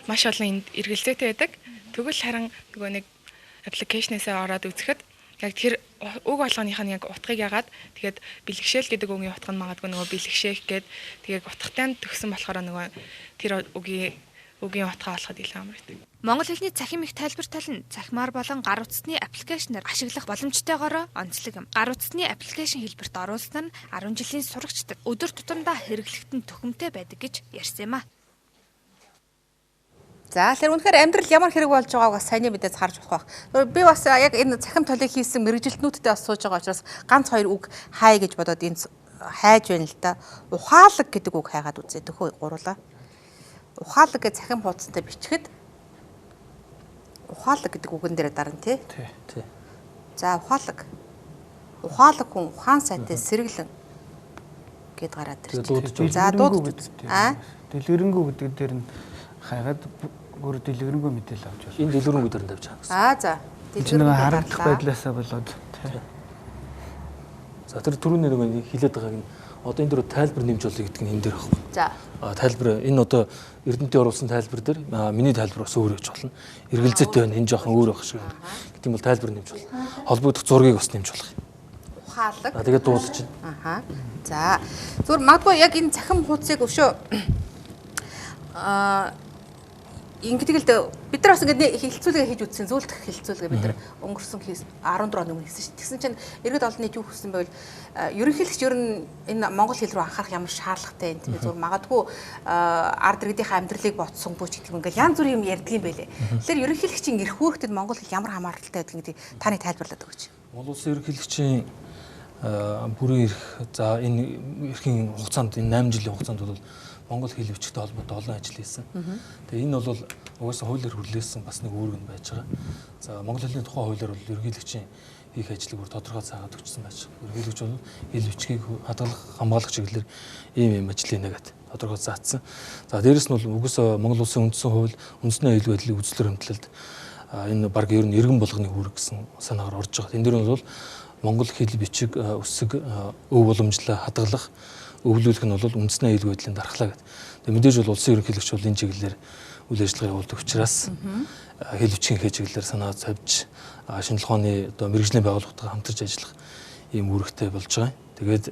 маш олон эргэлзээтэй байдаг. Тэгвэл харин нөгөө нэг аппликейшнээсээ ороод үзэхэд яг тэр үг болгоных нь яг утгыг ягаад тэгээд бэлгшээл гэдэг үгийн утга нь магадгүй нөгөө бэлгшээх гээд тэгээд утгатай төгсөн болохоор нөгөө тэр үгийн үгийн утгаа олоход илүү амар гэдэг. Монгол хэлний цахим их тайлбар тал нь цахимаар болон гар утасны аппликейшнээр ашиглах боломжтойгоор онцлог юм. Гар утасны аппликейшн хэлбэрт оруулсан нь 10 жилийн сурагчдад өдөр тутамдаа хэрэглэхэд төхөмтэй байдаг гэж ярьсан юм а. За тэгэхээр үнэхээр амьдрал ямар хэрэг болж байгааг бас сайн мэдээж харж болох байх. Би бас яг энэ цахим толыг хийсэн мэрэгжилтнүүдтэй бас сууж байгаа учраас ганц хоёр үг хай гэж бодоод энэ хайж байна л да. Ухаалаг гэдэг үг хайгаад үзье төхөө гурлаа. Ухаалаг гэж цахим хуудастай бичихэд ухаалаг гэдэг үгэн дээр дарна тий. Тий. За ухаалаг. Ухаалаг хүн ухаан сайтай сэргэлэн гэд гараад ирж. За дуудаж. Дэлгэрэнгүй гэдэг дээр нь хайгаад бүр дэлгэрэнгүй мэдээлэл авч байна. Энэ дэлгэрэнгүй дээр нь тавьж байгаа гэсэн. За. Дэлгэрэнгүй харагдах байдлаасаа болоод тий. За тэр түрүүний нэг хилээд байгааг нь одоо энэ дөр тайлбар нэмж болъё гэдэг нь энэ дээр байхгүй. За. Тайлбар энэ одоо Эрдэнэтийн оруулсан тайлбар дээр миний тайлбар бас өөр гэж болно. Эргэлзээтэй байна. Энэ жоохон өөр байх шиг байна. Гэт юм бол тайлбар нэмж болно. Холбогдох зургийг бас нэмж болох юм. Ухаалаг. Тэгээд дуулж байна. Аха. За. Зүгээр магадгүй яг энэ цахим хуудсыг өвшөө ингээд л бид нар бас ингээд хилцүүлгээ хийж үзсэн зөвлөлт хилцүүлгээ бид нар өнгөрсөн 14 оны өмнө хийсэн шүү. Тэгсэн чинь иргэд олон нийт юу хүссэн байвал ерөнхийлөгч ер нь энэ монгол хэл рүү анхаарах ямар шаардлагатай юм. Тэгээд зүгээр магадгүй ард иргэдийнхээ амьдралыг бодсонгүй ч гэдэг юм ингээд янз бүрийн юм ярьдаг юм байлээ. Тэгэхээр ерөнхийлөгчийн эрх үүрэгтэд монгол хэл ямар хамааралтай байдгийг гэдэг таны тайлбарлаад өгөөч. Монгол улсын ерөнхийлөгчийн бүрийн эрх за энэ эрхийн хугацаанд энэ 8 жилийн хугацаанд бол Монгол хэл бичигтэй холбоотой олон ажил хийсэн. Тэгээ энэ бол угаасаа хуулиар хүлээсэн бас нэг үүрэг нь байж байгаа. За Монгол хэлний тухай хуулиар бол ерөнхийлөгчийн хийх ажлыг бүр тодорхой цаагаад өгсөн байж байгаа. Ерөнхийлөгч бол хэл бичгийг хадгалах, хамгаалах чиглэлээр ийм ажил хийнэ гэдэг тодорхой заасан. За дээрэс нь бол угаасаа Монгол улсын үндсэн хууль, үндэсний аюулгүй байдлын үзлэр хэмтэлд энэ баг ер нь иргэн болгоны үүрэг гэсэн санаагаар орж байгаа. Энэ дэр нь бол Монгол хэл бичиг, үсэг, өв уламжлал хадгалах өвлүүлэх нь бол үндэсний аюулгүй байдлын дархлаа гэдэг. Тэгээ мэдээж бол улсын ерөнхийлөгч бол энэ чиглэлээр үйл ажиллагаа явуулдаг учраас хэл бичгийн чиглэлээр санаа зовж шинжлэх ухааны одоо мэрэгжлийн байгууллагатайгаа хамтарч ажиллах ийм үүрэгтэй болж байгаа. Тэгээд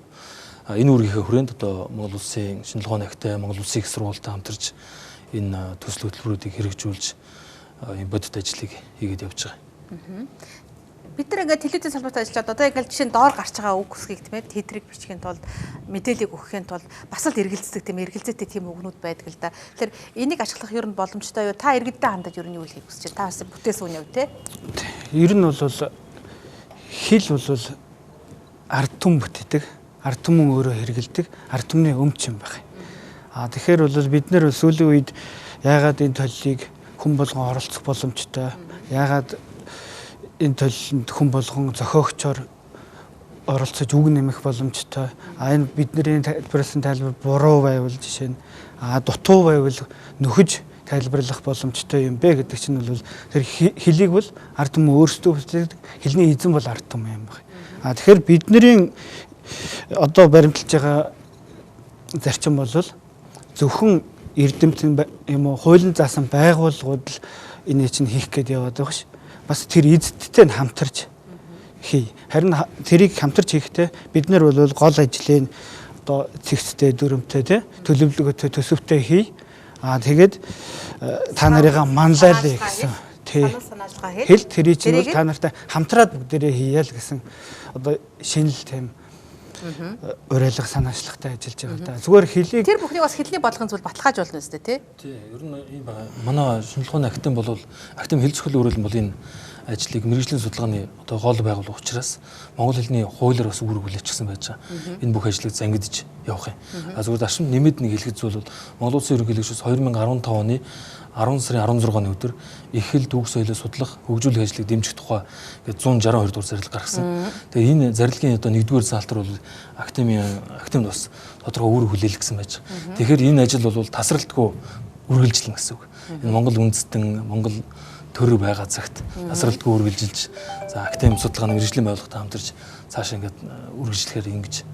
энэ үүргийнхээ хүрээнд одоо Монгол улсын шинжлэх ухааны агтай, Монгол улсын их сургуультай хамтарч энэ төсөл хөтөлбөрүүдийг хэрэгжүүлж ийм бодит ажлыг хийгээд явж байгаа. Бид нар ингээд телевизийн салбарт ажиллаад одоо ингээд жишээ нь доор гарч байгаа үг үсгийг тийм ээ театрыг бичихын тулд мэдээлэл өгөхийн тулд бас л эргэлздэг тийм эргэлзээтэй тийм үгнүүд байдаг л да. Тэгэхээр энийг ашиглах ер нь боломжтой юу? Та иргэдтэй хандаж ер нь юу хийх хүсэж байна? Та бас бүтээсэн үн яв те? Ер нь бол хэл бол ард түмэн бүтээдэг, ард түмэн өөрөө хэрэгэлдэг, ард түмний өмч юм байна. Тэгэхээр бол бид нэр сүүлийн үед яагаад энэ толлыг хүн болгон оролцох боломжтой? Яагаад энэ толлонд хүн болгон зохиогчоор оролцож үг нэмэх боломжтой. Энэ бидний тайлбар буруу байвал жишээ нь дутуу байвал нөхөж тайлбарлах боломжтой юм бэ гэдэг чинь бол тэр хэлийг бол ард түмэн өөрсдөө бүтээдэг, хэлний эзэн бол ард түмэн юм байна. Тэгэхээр бидний одоо баримталж байгаа зарчим бол зөвхөн эрдэмтэн юм уу хуулийн заасан байгууллагууд л энийг чинь хийх гээд яваад байгаа ш. Бас тэр эзэдтэй хамтарч хий. Харин тэрийг хамтарч хийхдээ бид нар бол гол ажлын одоо цэгцтэй дүрмтэй тий төлөвлөгөөтэй төсөвтэй хий. Тэгээд та нарыгаа манлайлаа гэсэн тий хэл тэрий чинь бол та нартай хамтраад бүгдээрээ хийя л гэсэн одоо шинэл тийм уриалга санаачлагтай ажиллаж байгаа да. Зүгээр хэлийг тэр бүхнийг бас хэлний бодлогын зүйл баталгааж болно үстэй тий. Тий, ер нь ийм байгаа. Манай шинжлэх ухааны актем бол актем хэл зохиолын өрөөлөн бол энэ ажлыг мэрэгжлийн судалгааны одоо гол байгууллага учраас монгол хэлний хуулиар бас үүрэг хүлээчихсэн байж байгаа. Энэ бүх ажлыг зангидж явах юм. Зүгээр даршин нэмэд нэг хэлэх зүйл бол Монгол Улсын ерөнхийлөгчөөс 2015 оны 10 сарын 16-ны өдөр их хэл түүх соёлыг судлах хөгжүүлэх ажлыг дэмжих тухай гээд 162 дугаар зарлиг гаргасан. Тэгээ энэ зарлагын одоо 1-р салтар бол актемд бас тодорхой үүрэг хүлээх гэсэн байж байгаа. Тэгэхээр энэ ажил бол тасралтгүй үргэлжлэн гэсэн үг. Энэ Монгол үндэстэн Монгол төр байгаа цагт тасралтгүй үргэлжилж за актем судалгааны мэрэгжлийн байгууллагатай хамтарч цаашаа ингээд үргэлжлэхээр ингэж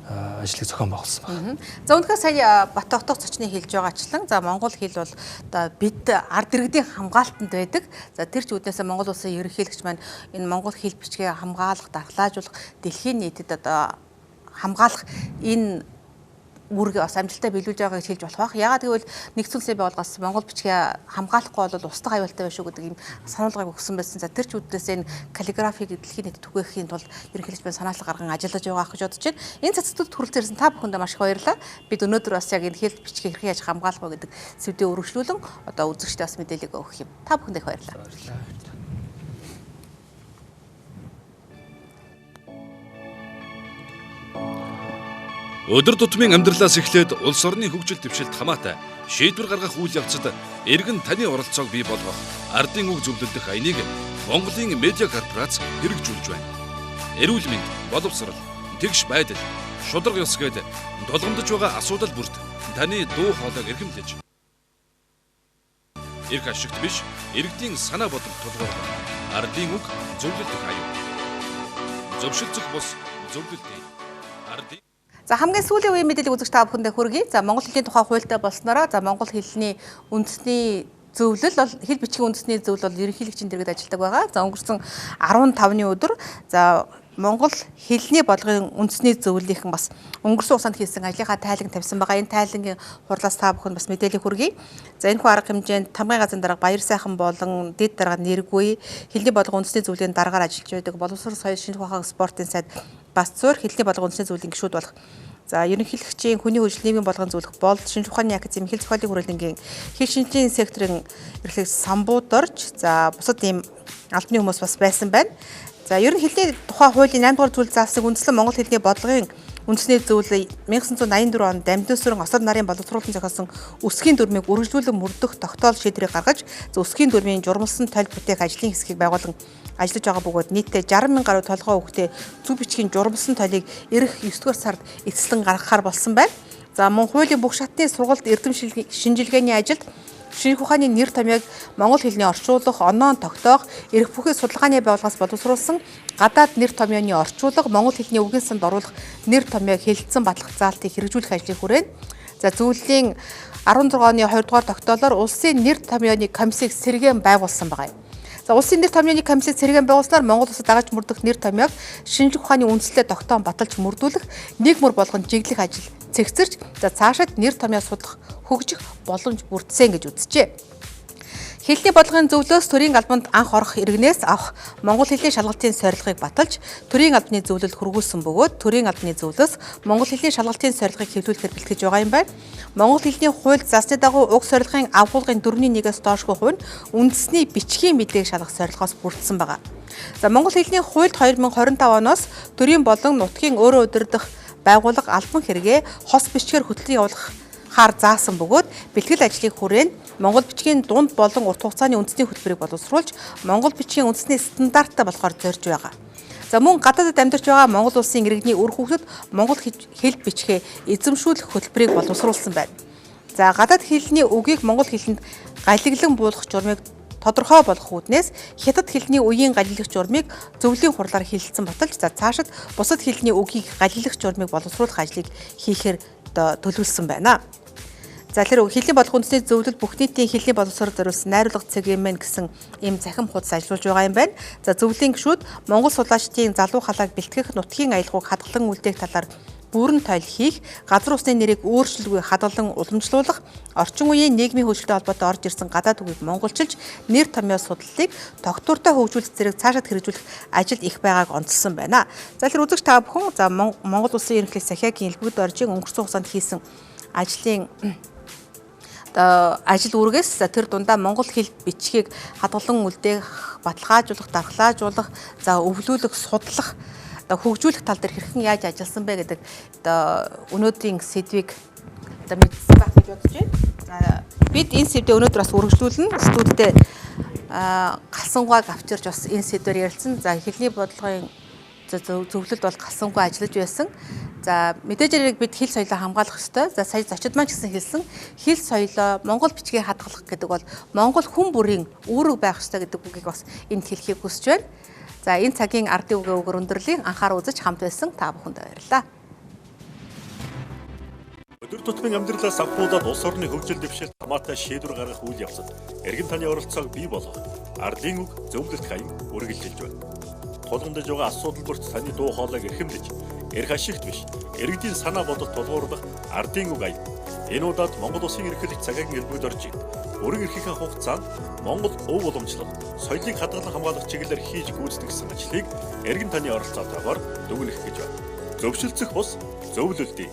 ажлыг зохион байгуулсан байна. За өнөөдөр сая бат отох зочны хэлж байгаачлан за монгол хэл бол одоо бид ард иргэдийн хамгаалтанд байдаг. За тэр ч үднээс Монгол улсын ерөнхийлөгч маань энэ монгол хэл бичгээ хамгаалах, дархлаажуулах, дэлхийн нийтэд одоо хамгаалах энэ үүргээ бас амжилттай биелүүлж байгааг хэлж болох байх. Яагаад гэвэл нэгдсэн улсын байгууллагаас Монгол бичгээ хамгаалахгүй бол устдах аюултай байх шүү гэдэг ийм сануулгыг өгсөн байсан. За тэр ч үднээс энэ каллиграфиг дэлхийн нийтэд түгээхийн тулд ерөнхийлөгч байна санаалга гарган ажиллаж байгаа гэж бодож байна. Энэ цэцэдүүд хүрэлцээрсэн та бүхэндээ маш их баярлалаа. Бид өнөөдөр бас яг энэ хэл бичгээ хэрхэн яаж хамгаалах вэ гэдэг сэдвээ өргөжлүүлэн одоо үзэгчдээ бас мэдээлэл өгөх юм. Та бүхэндээ их баярлалаа. Өдөр тутмын амьдралаас эхлээд улс орны хөгжил дэвшилт хамаатай шийдвэр гаргах үйл явцад эргэн таны оролцоог бий болгох ардын үг зөвлөлдөх аяныг Монголын медиа корпорац хэрэгжүүлж байна. Эрүүл мэнд, боловсрол, тэгш байдал, шударга ёс гээд тулгамдж байгаа асуудал бүрт таны дуу хоолойг эрхэмлэж эрх ашигт биш, иргэдийн санаа бодлого тулгуурлах ардын үг зөвлөлдөх аян. Зөвшөлдөх бус зөвлөлтийн ардын За хамгийн сүүлийн үеийн мэдээлэл үзэгч та бүхэндээ хүргэе. За Монгол хэлний тухай хуультай болсноороо за Монгол хэлний үндэсний зөвлөл бол хэл бичгийн үндэсний зөвлөл бол ерөнхийлөгчийн дэргэд ажилладаг байгаа. За өнгөрсөн 15-ны өдөр за Монгол хэлний бодлогын үндэсний зөвлөлийнхэн бас өнгөрсөн усанд хийсэн ажлынхаа тайлан тавьсан байгаа. Энэ тайлангийн хурлаас та бүхэнд бас мэдээлэл хүргэе. За энэ хүү арга хэмжээнд Тамгын газрын дарга Баяр сайхан болон дэд дарга Нэргүй хэлний бодлогын үндэсний зөвлөлийн дараагаар ажиллаж байдаг. Боловсрол соёл шинжлэх ухаан спортын сайд бас зөөр хэлний бодлогын үндэсний зөвлөлийн гишүүд болох за ерөнхийлөгчийн хүний хөгжил нийгмийн болгон зөвлөх болд шинжлэх ухааны академи хэл зохиолын хүрээлэнгийн хэл шинжлэлийн секторын эрхлэгч Самбуудорж за бусад ийм албаны хүмүүс бас байсан байна. За ер нь хэлний тухай хуулийн 8 дугаар зүйл заасан үндэслэн Монгол хэлний бодлогын үндэсний зөвлөл 1984 онд Дамжинсүрэн осод нарын боловсруулалтын зохиосон өсгийн дүрмийг үргэлжлүүлэн мөрдөх тогтоол шийдвэрийг гаргаж өсгийн дүрмийн журмалсан толь бүтээх ажлын хэсгийг байгуулан ажиллаж байгаа бөгөөд нийтдээ 60 мянган гаруй толгой хүүхдээ зөв бичгийн журмалсан толийг эх 9 дугаар сард эцэслэн гаргахаар болсон байна. За мөн хуулийн бүх шатны сургалт эрдэм шинжилгээний ажилд шинжлэх ухааны нэр томьёог монгол хэлний орчуулах, оноон тогтоох, эрх бүхий судалгааны байгууллагаас боловсруулсан гадаад нэр томьёоны орчуулга, монгол хэлний үгийн санд оруулах нэр томьёог хэлэлцэн батлах заалтыг хэрэгжүүлэх ажлыг хүргээн. За зөвлөлийн 16 оны 2 дугаар тогтоолоор улсын нэр томьёоны комиссийг сэргээн байгуулсан байгаа юм. За улсын нэр томьёоны комиссийг сэргээн байгуулснаар Монгол улсад дагаж мөрдөх нэр томьёог шинжлэх ухааны үндслэлд тогтоон баталж мөрдүүлэх, нэг мөр болгон чиглэх ажил цэгцэрч за цаашид нэр томьёо судлах, хөгжих боломж бүрдсэн гэж үзжээ. Хэлний бодлогын зөвлөөс төрийн албанд анх орох иргэнээс авах монгол хэлний шалгалтын сорилгыг баталж төрийн албаны зөвлөлд хүргүүлсэн бөгөөд төрийн албаны зөвлөөс монгол хэлний шалгалтын сорилгыг хэвлүүлэхээр бэлтгэж байгаа юм байна. Монгол хэлний хуульд засны дагуу уг сорилгын агуулгын 4-1-ээс доошгүй хувь нь үндэсний бичгийн мэдээг шалгах сорилгоос бүрдсэн байгаа. За монгол хэлний хуульд 2025 оноос төрийн болон нутгийн өөрөө удирдах байгууллага албан хэрэгээ хос бичгээр хөтлөн явуулах хаар заасан бөгөөд бэлтгэл ажлыг хүрээнд монгол бичгийн дунд болон урт хугацааны үндэсний хөтөлбөрийг боловсруулж монгол бичгийн үндэсний стандарттай болохоор зорж байгаа. За мөн гадаадд амьдарч байгаа монгол улсын иргэний үр хүүхдэд монгол хэл бичгээ эзэмшүүлэх хөтөлбөрийг боловсруулсан байна. За гадаад хэлний үгийг монгол хэлэнд галиглан буулгах журмыг тодорхой болгох үүднээс хятад хэлний үеийн галилах журмыг зөвлөлийн хурлаар хэлэлцэн баталж за цаашид бусад хэлний үгийг галилах журмыг боловсруулах ажлыг хийхээр төлөвлөсөн байна. За тэр хэлний бодлогын үндэсний зөвлөл бүх нийтийн хэлний боловсрол зориулсан найруулга CGM гэсэн ийм захим хуудас ажиллуулж байгаа юм байна. За зөвлөлийн гишүүд монгол судлаачдын залуу халааг бэлтгэх, нутгийн аялгауг хадгалан үлдээх талаар бүрэн тойл хийх, газар усны нэрийг өөрчлөлгүй хадгалан уламжлуулах, орчин үеийн нийгмийн хөгжилтэй холбоотой орж ирсэн гадаад үгийг монголчилж нэр томьёо судлалыг тогтвортой хөгжүүлэх зэрэг цаашаад хэрэгжүүлэх ажил их байгааг онцлсон байна. За тэр үзэгч та бүхэн за Монгол улсын ерөнхийлөгч Сахиагийн элбэг доржийн өнгөрсөн хугацаанд хийсэн ажлын ажил үүргээс тэр дундаа монгол хэл бичгийг хадгалан үлдээх, баталгаажуулах, дархлаажуулах, за өвлүүлэх, судлах, хөгжүүлэх тал дээр хэрхэн яаж ажилласан бэ гэдэг өнөөдрийн сэдвийг мэдсэн байх гэж бодож байна. Бид энэ сэдвээ өнөөдөр бас үргэлжлүүлнэ. Студидээ Галсангуйг авчирч бас энэ сэдвээр ярилцсан. За хэлний бодлогын зөвлөлд бол Галсангуй ажиллаж байсан. За мэдээж хэрэг бид хэл соёлоо хамгаалах ёстой. За сая зочид маань ч гэсэн хэлсэн хэл соёлоо монгол бичгийг хадгалах гэдэг бол монгол хүн бүрийн үүрэг байх ёстой гэдэг үгийг бас энд хэлхийг хүсэж байна. За энэ цагийн ардын үгээ өгөр өндөрлөлийн анхаарал үзэж хамт байсан та бүхэнд баярлалаа. Өдөр тутмын амьдралаас авахудад улс орны хөгжил дэвшилт хамаатай шийдвэр гаргах үйл явцад эргэн таны оролцоог бий болгох ардын үг зөвлөлт хаян үргэлжилж байна. Тулгамдж байгаа асуудал бүрт таны дуу хоолойг эрхэмлэж эрх ашигт биш, иргэдийн санаа бодол тулгуурлах ардын үг аян. Энэ удаад Монгол улсын эрхлэлт цагаагийн элбэгд орж ирд. Өргөн эрхийнхээ хугацаанд Монгол өв уламжлал, соёлыг хадгалан хамгаалах чиглэлээр хийж гүйцэтгэсэн ажлыг эргэн таны оролцоотойгоор дүгнэх гэж байна. Зөвшөлдсөх бус зөвлөлтий.